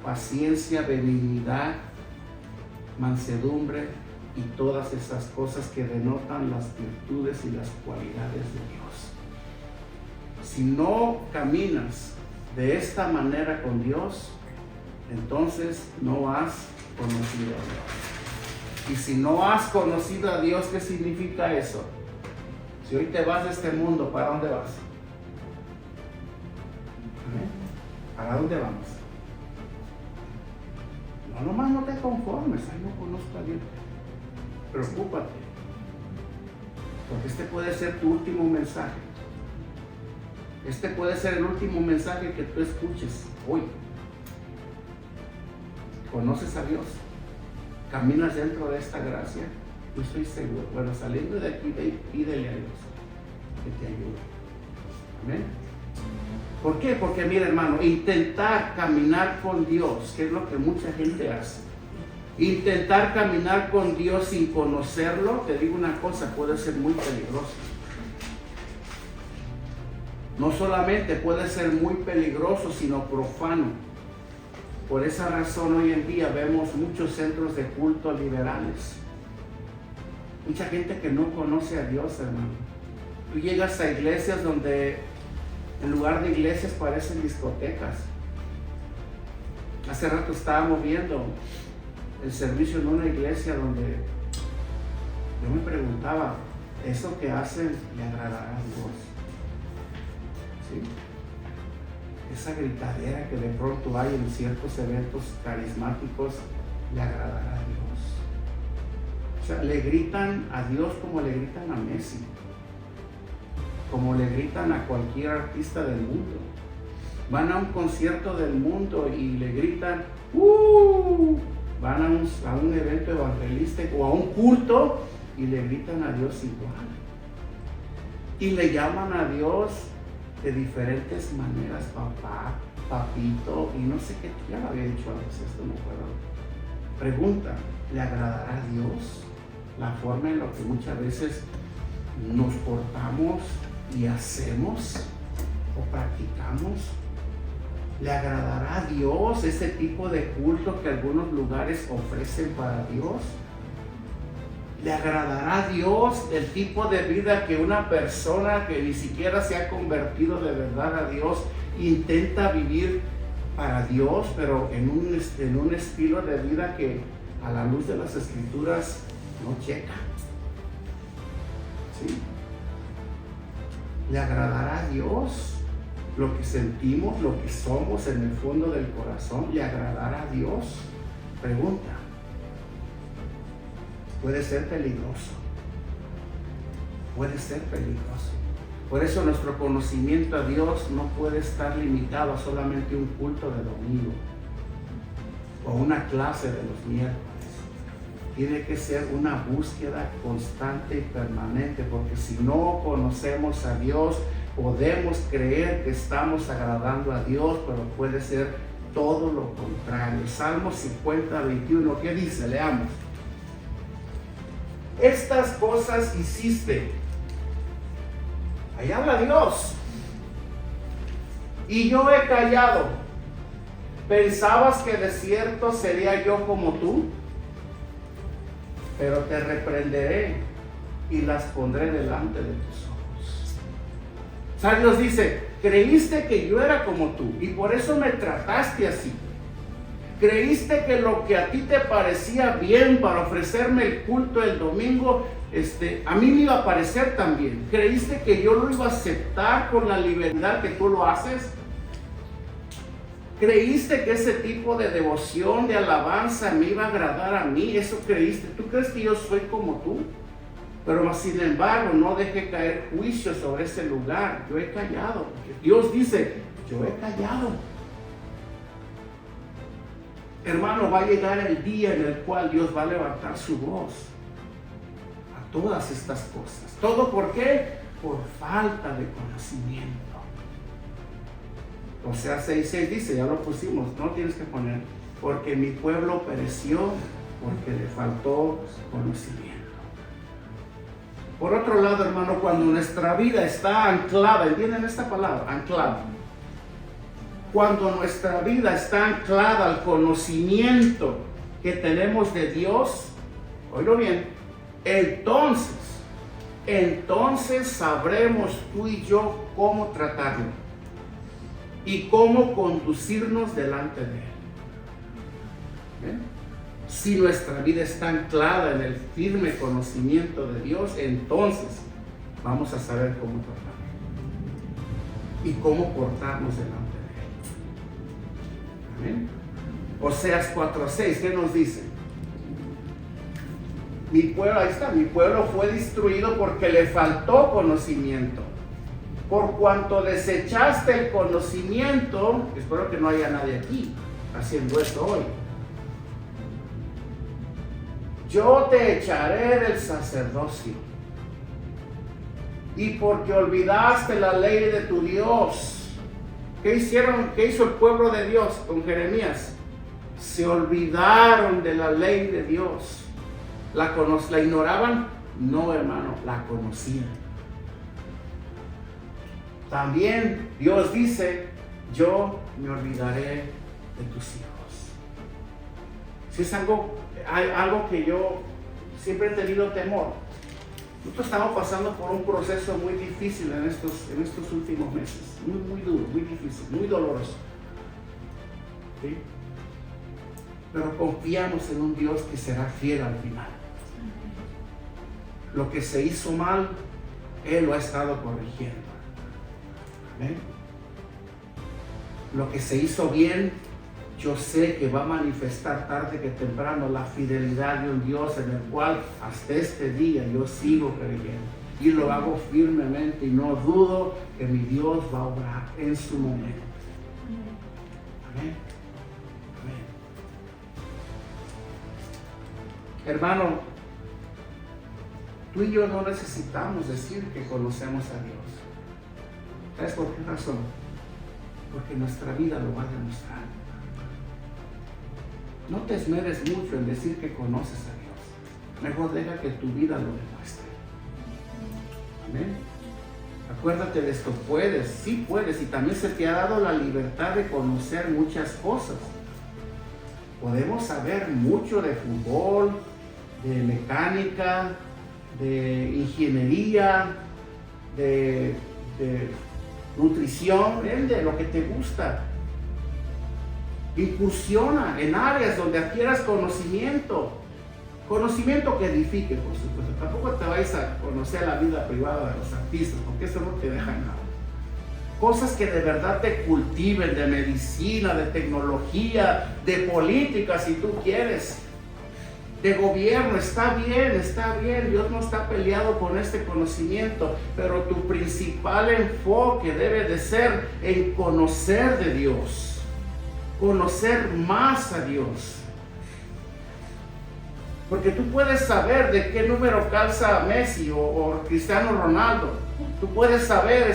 paciencia, benignidad, mansedumbre y todas esas cosas que denotan las virtudes y las cualidades de Dios. Si no caminas de esta manera con Dios, entonces no has conocido a Dios. Y si no has conocido a Dios, ¿qué significa eso? Si hoy te vas de este mundo, ¿para dónde vas? ¿Amén? ¿Para dónde vamos? No, nomás no te conformes, ay, no conozco a Dios. Preocúpate, porque este puede ser tu último mensaje. Este puede ser el último mensaje que tú escuches hoy. ¿Conoces a Dios? ¿Caminas dentro de esta gracia? Yo estoy seguro. Bueno, saliendo de aquí, pídele a Dios que te ayude. Amén. ¿Por qué? Porque mira, hermano, intentar caminar con Dios, que es lo que mucha gente hace. Intentar caminar con Dios sin conocerlo, te digo una cosa, puede ser muy peligroso. No solamente puede ser muy peligroso, sino profano. Por esa razón hoy en día vemos muchos centros de culto liberales. Mucha gente que no conoce a Dios, hermano. Tú llegas a iglesias donde en lugar de iglesias parecen discotecas. Hace rato estábamos viendo el servicio en una iglesia donde yo me preguntaba, ¿eso que hacen le agradará a Dios? ¿Sí? Esa gritadera que de pronto hay en ciertos eventos carismáticos, ¿le agradará a Dios? O sea, le gritan a Dios como le gritan a Messi, como le gritan a cualquier artista del mundo. Van a un concierto del mundo y le gritan, van a un evento evangelístico o a un culto y le gritan a Dios igual. Y le llaman a Dios de diferentes maneras, papá, papito, y no sé qué, ya lo había dicho antes, esto no puedo. Pregunta, ¿le agradará a Dios la forma en la que muchas veces nos portamos y hacemos o practicamos? ¿Le agradará a Dios ese tipo de culto que algunos lugares ofrecen para Dios? ¿Le agradará a Dios el tipo de vida que una persona que ni siquiera se ha convertido de verdad a Dios intenta vivir para Dios, pero en un estilo de vida que a la luz de las Escrituras no checa? ¿Sí? ¿Le agradará a Dios lo que sentimos, lo que somos en el fondo del corazón? ¿Le agradará a Dios? Pregunta. Puede ser peligroso. Puede ser peligroso. Por eso nuestro conocimiento a Dios no puede estar limitado a solamente un culto de domingo o una clase de los miércoles. Tiene que ser una búsqueda constante y permanente, porque si no conocemos a Dios, podemos creer que estamos agradando a Dios, pero puede ser todo lo contrario. Salmo 50, 21, ¿qué dice? Leamos. Estas cosas hiciste. Ahí habla Dios. Y yo he callado. ¿Pensabas que de cierto sería yo como tú? Pero te reprenderé y las pondré delante de tus ojos. O sea, Dios dice, creíste que yo era como tú y por eso me trataste así. Creíste que lo que a ti te parecía bien para ofrecerme el culto el domingo, a mí me iba a parecer también. Creíste que yo lo iba a aceptar con la libertad que tú lo haces. ¿Creíste que ese tipo de devoción, de alabanza me iba a agradar a mí? ¿Eso creíste? ¿Tú crees que yo soy como tú? Pero sin embargo, no dejé caer juicio sobre ese lugar. Yo he callado. Dios dice, yo he callado. Hermano, va a llegar el día en el cual Dios va a levantar su voz a todas estas cosas. ¿Todo por qué? Por falta de conocimiento. Oseas 6:6 dice, ya lo pusimos, no tienes que poner, porque mi pueblo pereció porque le faltó conocimiento. Por otro lado, hermano, cuando nuestra vida está anclada, ¿entienden esta palabra? Anclada. Cuando nuestra vida está anclada al conocimiento que tenemos de Dios, oílo bien, entonces sabremos tú y yo cómo tratarlo y cómo conducirnos delante de Él. ¿Ven? Si nuestra vida está anclada en el firme conocimiento de Dios, entonces vamos a saber cómo tratarlo y cómo portarnos delante de Él. ¿Amén? Oseas 4:6, ¿qué nos dice? Mi pueblo, ahí está, mi pueblo fue destruido porque le faltó conocimiento. Por cuanto desechaste el conocimiento, espero que no haya nadie aquí haciendo esto hoy. Yo te echaré del sacerdocio. Y porque olvidaste la ley de tu Dios. ¿Qué hicieron? ¿Qué hizo el pueblo de Dios con Jeremías? Se olvidaron de la ley de Dios. ¿La ignoraban? No, hermano, la conocían. También Dios dice, yo me olvidaré de tus hijos. Si es algo que yo siempre he tenido temor. Nosotros estamos pasando por un proceso muy difícil en estos últimos meses. Muy duro, muy difícil, muy doloroso. ¿Sí? Pero confiamos en un Dios que será fiel al final. Lo que se hizo mal, Él lo ha estado corrigiendo. ¿Ven? Lo que se hizo bien, yo sé que va a manifestar tarde que temprano la fidelidad de un Dios en el cual hasta este día yo sigo creyendo y lo hago firmemente y no dudo que mi Dios va a obrar en su momento. Amén. Amén. Hermano, tú y yo no necesitamos decir que conocemos a Dios. ¿Sabes por qué razón? Porque nuestra vida lo va a demostrar. No te esmeres mucho en decir que conoces a Dios. Mejor deja que tu vida lo demuestre. Amén. Acuérdate de esto, puedes, sí puedes, y también se te ha dado la libertad de conocer muchas cosas. Podemos saber mucho de fútbol, de mecánica, de ingeniería, de nutrición, de lo que te gusta. Incursiona en áreas donde adquieras conocimiento que edifique, por supuesto. Tampoco te vayas a conocer la vida privada de los artistas, porque eso no te deja nada. Cosas que de verdad te cultiven, de medicina, de tecnología, de política, si tú quieres, de gobierno. Está bien, Dios no está peleado con este conocimiento, pero tu principal enfoque debe de ser en conocer de Dios, conocer más a Dios. Porque tú puedes saber de qué número calza Messi o Cristiano Ronaldo. Tú puedes saber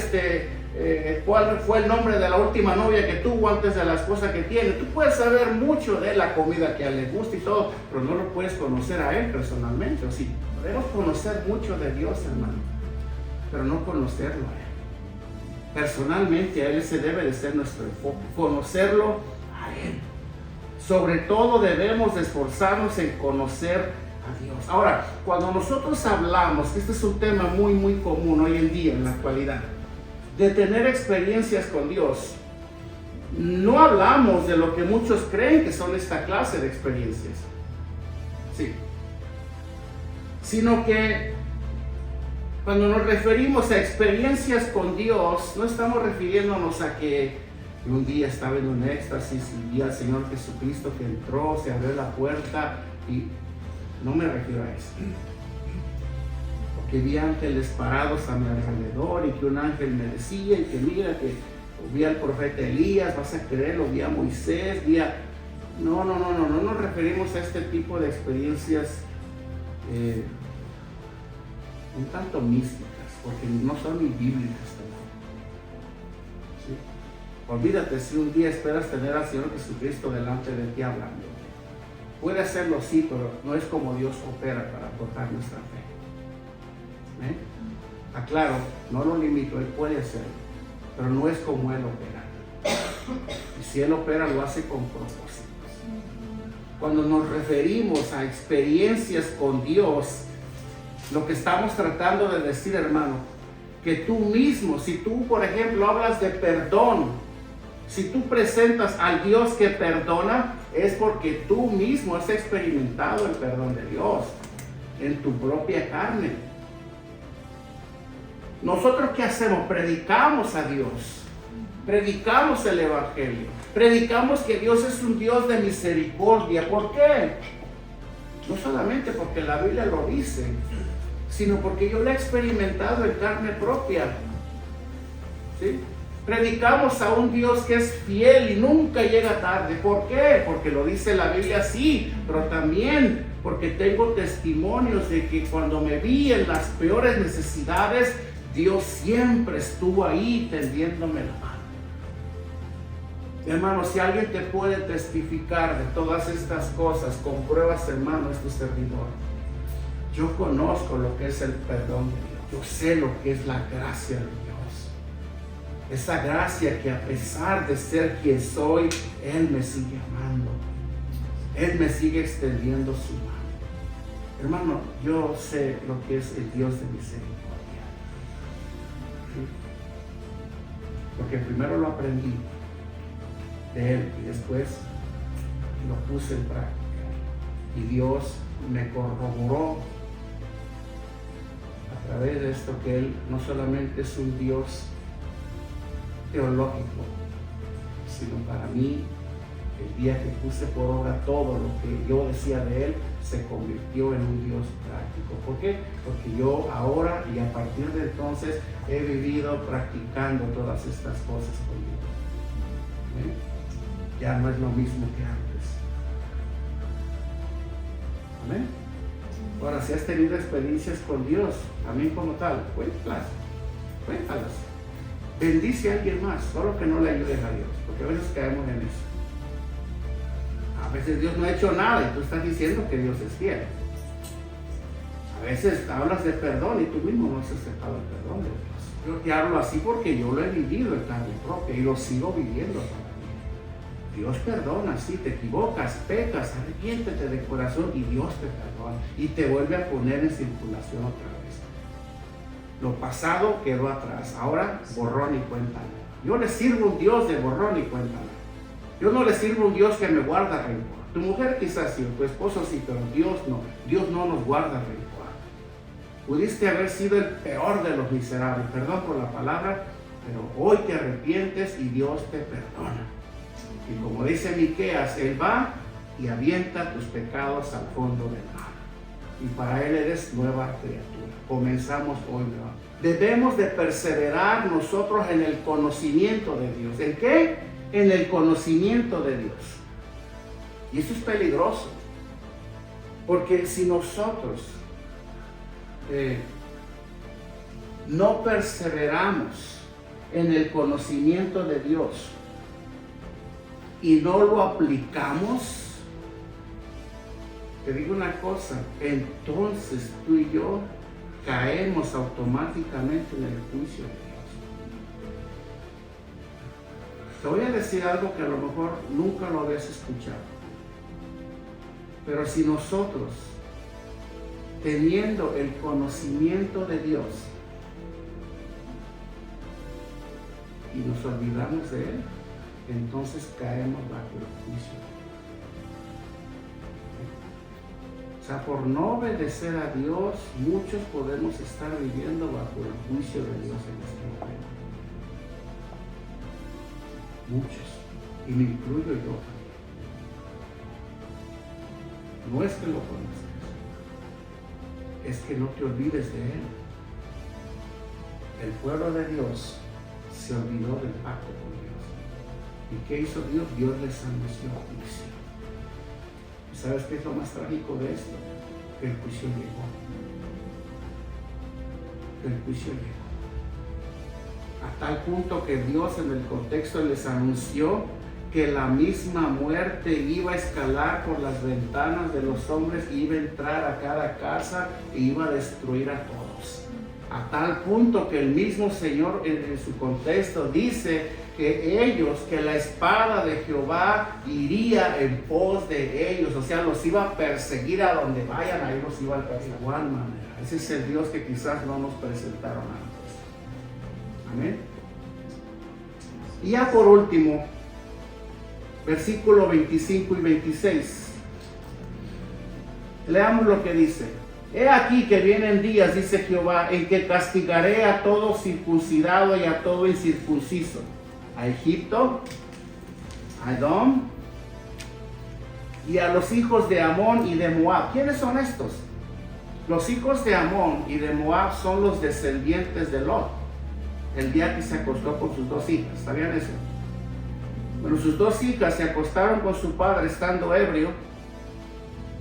cuál fue el nombre de la última novia que tuvo antes de la esposa que tiene. Tú puedes saber mucho de la comida que a él le gusta y todo, pero no lo puedes conocer a él personalmente. O sí, podemos conocer mucho de Dios, hermano, pero no conocerlo a él. Personalmente a él ese debe de ser nuestro enfoque, conocerlo a él. Sobre todo debemos de esforzarnos en conocer a Dios. Ahora, cuando nosotros hablamos, que este es un tema muy muy común hoy en día en la actualidad, de tener experiencias con Dios, no hablamos de lo que muchos creen que son esta clase de experiencias, sí, sino que cuando nos referimos a experiencias con Dios, no estamos refiriéndonos a que un día estaba en un éxtasis y vi al Señor Jesucristo que entró, se abrió la puerta, y no me refiero a eso. Que vi ángeles parados a mi alrededor y que un ángel me decía y que mira que vi al profeta Elías, vas a creerlo, vi a Moisés, vi a... No nos referimos a este tipo de experiencias un tanto místicas, porque no son ni bíblicas tampoco. ¿Sí? Olvídate si un día esperas tener al Señor Jesucristo delante de ti hablando. Puede hacerlo sí, pero no es como Dios opera para forjar nuestra fe. Aclaro, no lo limito, Él puede hacerlo, pero no es como Él opera. Y si Él opera, lo hace con propósitos. Cuando nos referimos a experiencias con Dios, lo que estamos tratando de decir, hermano, que tú mismo, si tú, por ejemplo, hablas de perdón, si tú presentas al Dios que perdona, es porque tú mismo has experimentado el perdón de Dios en tu propia carne. ¿Nosotros qué hacemos? Predicamos a Dios, predicamos el Evangelio, predicamos que Dios es un Dios de misericordia. ¿Por qué? No solamente porque la Biblia lo dice, sino porque yo lo he experimentado en carne propia. ¿Sí? Predicamos a un Dios que es fiel y nunca llega tarde. ¿Por qué? Porque lo dice la Biblia, sí, pero también porque tengo testimonios de que cuando me vi en las peores necesidades, Dios siempre estuvo ahí tendiéndome la mano. Hermano, si alguien te puede testificar de todas estas cosas con pruebas, hermano, es tu servidor. Yo conozco lo que es el perdón de Dios. Yo sé lo que es la gracia de Dios. Esa gracia que a pesar de ser quien soy, Él me sigue amando. Él me sigue extendiendo su mano. Hermano, yo sé lo que es el Dios de misericordia. Porque primero lo aprendí de Él y después lo puse en práctica. Y Dios me corroboró a través de esto que Él no solamente es un Dios teológico, sino para mí, el día que puse por obra todo lo que yo decía de Él, se convirtió en un Dios práctico. ¿Por qué? Porque yo ahora y a partir de entonces he vivido practicando todas estas cosas con Dios. ¿Eh? Ya no es lo mismo que antes. ¿Amén? Ahora, si has tenido experiencias con Dios, también como tal, cuéntalas. Bendice a alguien más, solo que no le ayudes a Dios, porque a veces caemos en eso. A veces Dios no ha hecho nada y tú estás diciendo que Dios es fiel. A veces hablas de perdón y tú mismo no has aceptado el perdón de Dios. Yo te hablo así porque yo lo he vivido en carne propia y lo sigo viviendo todavía. Dios perdona, sí, te equivocas, pecas, arrepiéntete de corazón y Dios te perdona y te vuelve a poner en circulación otra vez. Lo pasado quedó atrás, ahora borrón y cuenta nueva. Yo le sirvo a un Dios de borrón y cuenta nueva. Yo no le sirvo a un Dios que me guarda rencor. Tu mujer quizás sí, tu esposo sí, pero Dios no. Dios no nos guarda rencor. Pudiste haber sido el peor de los miserables, perdón por la palabra, pero hoy te arrepientes y Dios te perdona. Y como dice Miqueas, Él va y avienta tus pecados al fondo del mar. Y para Él eres nueva criatura. Comenzamos hoy nueva. Debemos de perseverar nosotros en el conocimiento de Dios. ¿En qué? En el conocimiento de Dios. Y eso es peligroso, porque si nosotros no perseveramos en el conocimiento de Dios y no lo aplicamos, te digo una cosa, entonces tú y yo caemos automáticamente en el juicio de Dios. Te voy a decir algo que a lo mejor nunca lo habías escuchado, pero si nosotros, teniendo el conocimiento de Dios, y nos olvidamos de Él, entonces caemos bajo el juicio. O sea, por no obedecer a Dios, muchos podemos estar viviendo bajo el juicio de Dios en este momento. Muchos, y me incluyo yo también. No es que lo conozcas, es que no te olvides de Él. El pueblo de Dios se olvidó del pacto con Dios. ¿Y qué hizo Dios? Dios les anunció juicio. ¿Y sabes qué es lo más trágico de esto? Que el juicio llegó. El juicio llegó. A tal punto que Dios en el contexto les anunció que la misma muerte iba a escalar por las ventanas de los hombres, iba a entrar a cada casa e iba a destruir a todos. A tal punto que el mismo Señor en su contexto dice que la espada de Jehová iría en pos de ellos, o sea, los iba a perseguir a donde vayan, ahí los iba a perseguir de igual manera. Ese es el Dios que quizás no nos presentaron antes. Amén. Y ya por último, versículo 25 y 26. Leamos lo que dice. He aquí que vienen días, dice Jehová, en que castigaré a todo circuncidado y a todo incircunciso, a Egipto, a Edom y a los hijos de Amón y de Moab. ¿Quiénes son estos? Los hijos de Amón y de Moab son los descendientes de Lot, el día que se acostó con sus dos hijas. ¿Sabían eso? Bueno, sus dos hijas se acostaron con su padre estando ebrio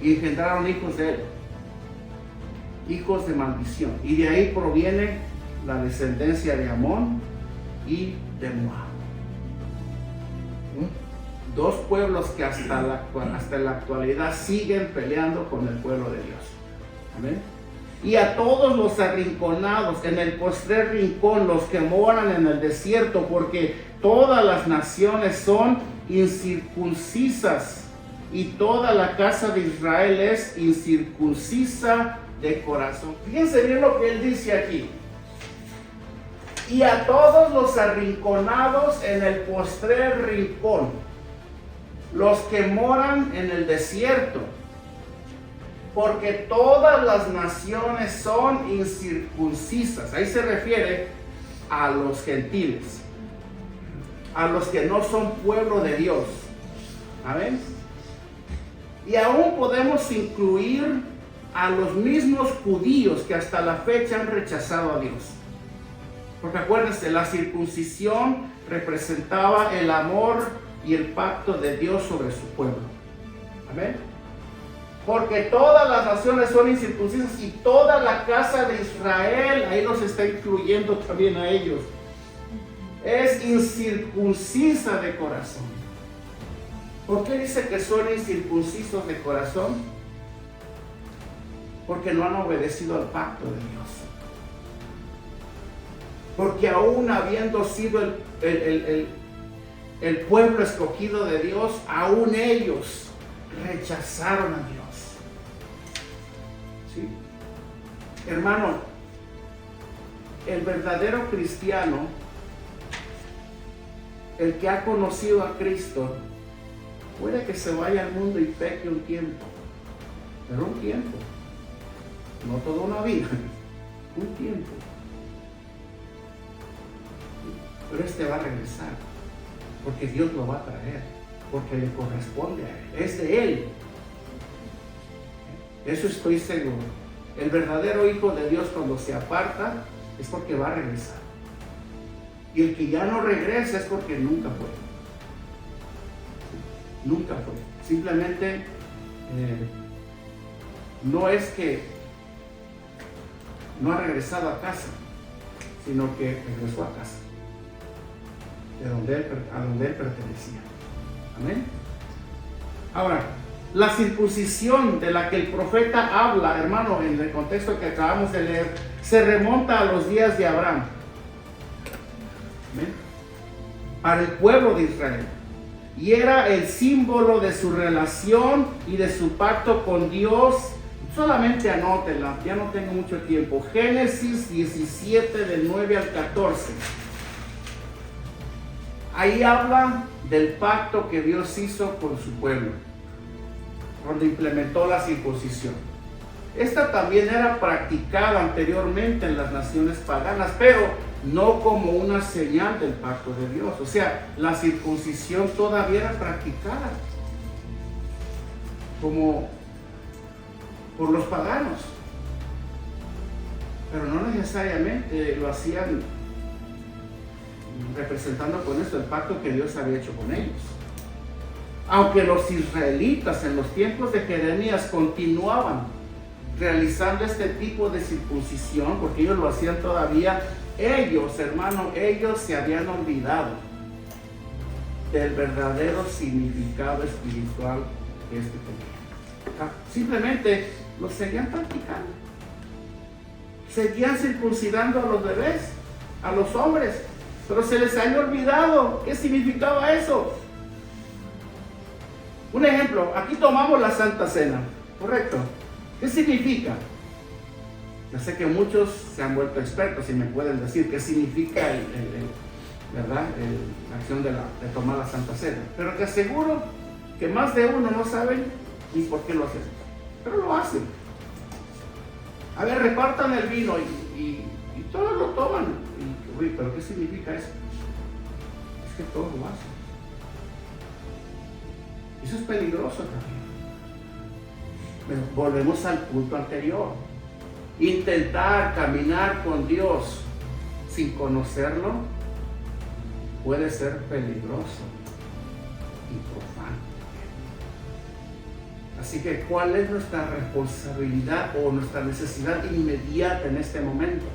y engendraron hijos de él, hijos de maldición. Y de ahí proviene la descendencia de Amón y de Moab. Dos pueblos que hasta la actualidad siguen peleando con el pueblo de Dios. Amén. Y a todos los arrinconados en el postrer rincón, los que moran en el desierto, porque todas las naciones son incircuncisas y toda la casa de Israel es incircuncisa de corazón. Fíjense bien lo que él dice aquí. Y a todos los arrinconados en el postrer rincón, los que moran en el desierto, porque todas las naciones son incircuncisas. Ahí se refiere a los gentiles, a los que no son pueblo de Dios. ¿Amén? Y aún podemos incluir a los mismos judíos que hasta la fecha han rechazado a Dios. Porque acuérdense, la circuncisión representaba el amor y el pacto de Dios sobre su pueblo. Amén. Porque todas las naciones son incircuncisas y toda la casa de Israel, ahí los está incluyendo también a ellos, es incircuncisa de corazón. ¿Por qué dice que son incircuncisos de corazón? Porque no han obedecido al pacto de Dios. Porque aún habiendo sido el pueblo escogido de Dios, aún ellos rechazaron a Dios. ¿Sí? Hermano, el verdadero cristiano, el que ha conocido a Cristo, puede que se vaya al mundo y peque un tiempo, pero un tiempo, no toda una vida, un tiempo. Pero este va a regresar, porque Dios lo va a traer, porque le corresponde a Él, es de Él. Eso estoy seguro. El verdadero hijo de Dios, cuando se aparta, es porque va a regresar. Y el que ya no regresa es porque nunca fue. Nunca fue. Simplemente no es que no ha regresado a casa, sino que regresó a casa. a donde él pertenecía. Amén. Ahora, la circuncisión de la que el profeta habla, hermano, en el contexto que acabamos de leer, se remonta a los días de Abraham. Amén. Para el pueblo de Israel. Y era el símbolo de su relación y de su pacto con Dios. Solamente anótenla, ya no tengo mucho tiempo. Génesis 17, del 9 al 14. Ahí habla del pacto que Dios hizo con su pueblo, donde implementó la circuncisión. Esta también era practicada anteriormente en las naciones paganas, pero no como una señal del pacto de Dios. O sea, la circuncisión todavía era practicada como por los paganos, pero no necesariamente lo hacían representando con esto el pacto que Dios había hecho con ellos. Aunque los israelitas en los tiempos de Jeremías continuaban realizando este tipo de circuncisión, porque ellos lo hacían todavía, ellos, hermano, ellos se habían olvidado del verdadero significado espiritual que este tenía. Simplemente lo seguían practicando. Seguían circuncidando a los bebés, a los hombres, pero se les había olvidado qué significaba eso. Un ejemplo, aquí tomamos la Santa Cena, ¿correcto? ¿Qué significa? Yo sé que muchos se han vuelto expertos y me pueden decir qué significa ¿verdad? La acción de tomar la Santa Cena. Pero te aseguro que más de uno no saben ni por qué lo hacen. Pero lo hacen. A ver, repartan el vino y todos lo toman. Uy, ¿pero qué significa eso? Es que todos lo hacen. Eso es peligroso también. Pero volvemos al punto anterior. Intentar caminar con Dios sin conocerlo puede ser peligroso y profano. Así que, ¿cuál es nuestra responsabilidad o nuestra necesidad inmediata en este momento?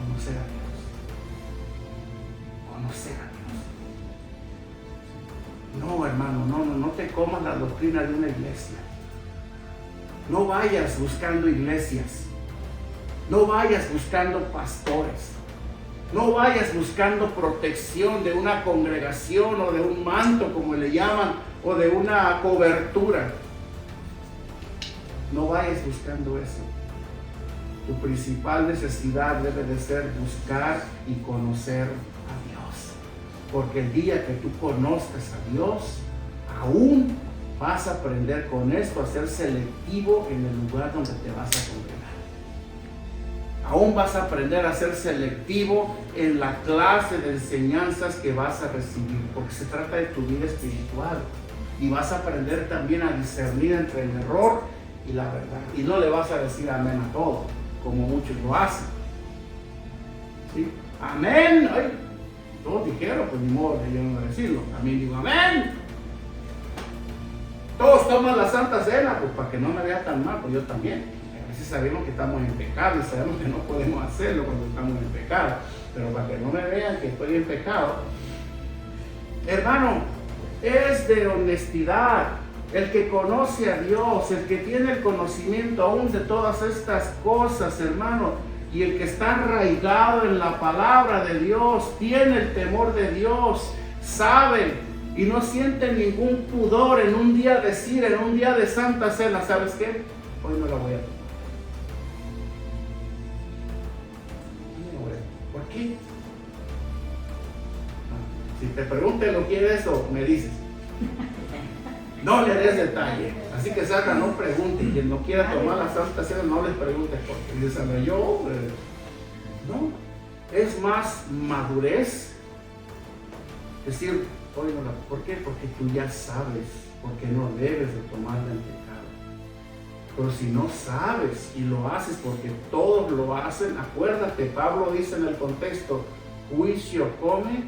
Conocer a Dios. Conocer a Dios. No, hermano, no te comas la doctrina de una iglesia. No vayas buscando iglesias. No vayas buscando pastores. No vayas buscando protección de una congregación o de un manto, como le llaman, o de una cobertura. No vayas buscando eso. Tu principal necesidad debe de ser buscar y conocer a Dios. Porque el día que tú conozcas a Dios, aún vas a aprender con esto a ser selectivo en el lugar donde te vas a congregar. Aún vas a aprender a ser selectivo en la clase de enseñanzas que vas a recibir, porque se trata de tu vida espiritual. Y vas a aprender también a discernir entre el error y la verdad. Y no le vas a decir amén a todo, como muchos lo hacen. ¿Sí? Amén. Ay, todos dijeron, pues ni modo de yo no decirlo. También digo amén. Todos toman la Santa Cena, pues para que no me vea tan mal, pues yo también. A veces sabemos que estamos en pecado y sabemos que no podemos hacerlo cuando estamos en pecado. Pero para que no me vean que estoy en pecado, hermano, es de honestidad. El que conoce a Dios, el que tiene el conocimiento aún de todas estas cosas, hermano, y el que está arraigado en la palabra de Dios, tiene el temor de Dios, sabe y no siente ningún pudor en un día decir, en un día de Santa Cena, ¿sabes qué? Hoy no la voy a tomar. ¿Por qué? Si te preguntan lo que es eso, me dices. No le des detalle. Así que Sandra, no pregunte. Quien no quiera tomar la Santa Cena, no les preguntes por qué. Dice Sandra, no. Es más madurez decir, oye, ¿por qué? Porque tú ya sabes, porque no debes de tomarla en pecado. Pero si no sabes y lo haces porque todos lo hacen, acuérdate, Pablo dice en el contexto, juicio come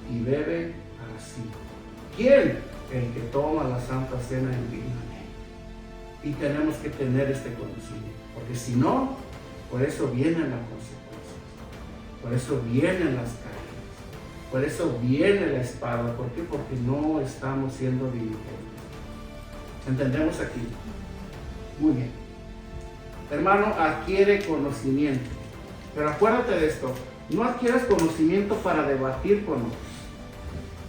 y bebe así. ¿Quién? El que toma la Santa Cena en vida. Y tenemos que tener este conocimiento, porque si no, por eso vienen las consecuencias, por eso vienen las caídas. Por eso viene la espada. ¿Por qué? Porque no estamos siendo diligentes. ¿Entendemos aquí? Muy bien. Hermano, adquiere conocimiento. Pero acuérdate de esto. No adquieres conocimiento para debatir con otros.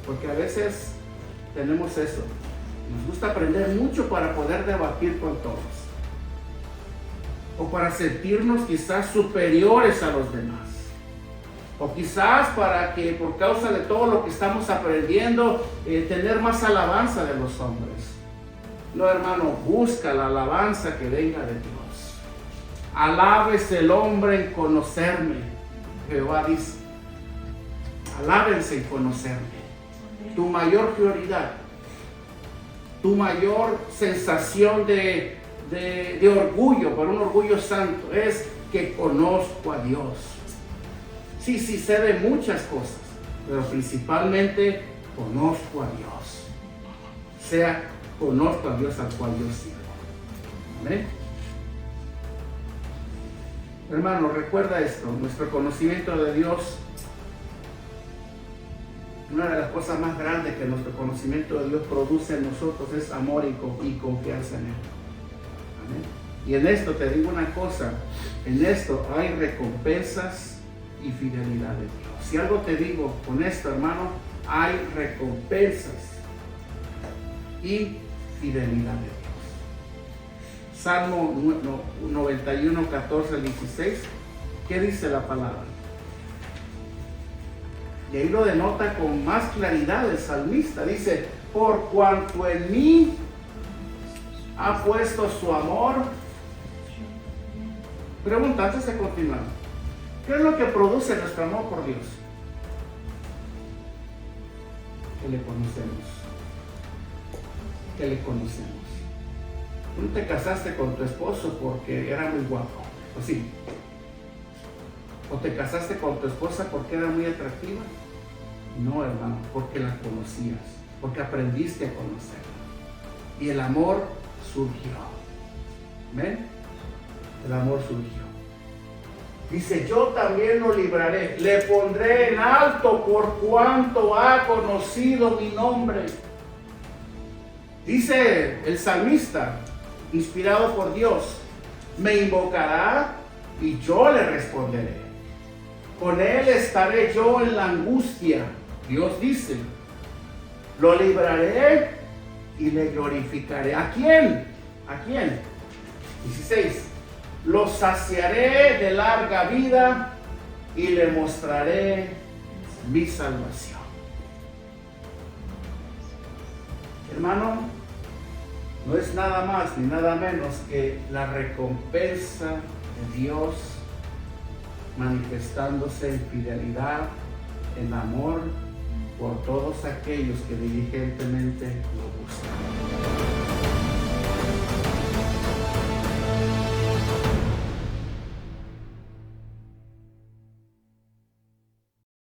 Porque a veces tenemos eso. Nos gusta aprender mucho para poder debatir con todos. O para sentirnos quizás superiores a los demás. O quizás para que por causa de todo lo que estamos aprendiendo, tener más alabanza de los hombres. No, hermano, busca la alabanza que venga de Dios. Alábese el hombre en conocerme. Jehová dice, alábense en conocerme. Tu mayor prioridad, tu mayor sensación de orgullo, por un orgullo santo, es que conozco a Dios. Sí, sé de muchas cosas, pero principalmente conozco a Dios. O sea, conozco a Dios al cual yo sirvo. ¿Amén? Hermano, recuerda esto, nuestro conocimiento de Dios, una de las cosas más grandes que nuestro conocimiento de Dios produce en nosotros es amor y confianza en Él. Amén. Y en esto te digo una cosa, en esto hay recompensas y fidelidad de Dios. Si algo te digo con esto, hermano, hay recompensas y fidelidad de Dios. Salmo 91, 14 al 16. ¿Qué dice la palabra? Y ahí lo denota con más claridad el salmista. Dice, por cuanto en mí ha puesto su amor. Pregunta antes de continuar. ¿Qué es lo que produce nuestro amor por Dios? Que le conocemos. Que le conocemos. Tú no te casaste con tu esposo porque era muy guapo, ¿o sí? ¿O te casaste con tu esposa porque era muy atractiva? No, hermano, porque la conocías, porque aprendiste a conocerla. Y el amor surgió. ¿Ven? El amor surgió. Dice, yo también lo libraré, le pondré en alto por cuanto ha conocido mi nombre. Dice el salmista, inspirado por Dios, me invocará y yo le responderé. Con él estaré yo en la angustia. Dios dice, lo libraré y le glorificaré. ¿A quién? ¿A quién? 16. Lo saciaré de larga vida y le mostraré mi salvación. Hermano, no es nada más ni nada menos que la recompensa de Dios manifestándose en fidelidad, en amor por todos aquellos que diligentemente lo buscan.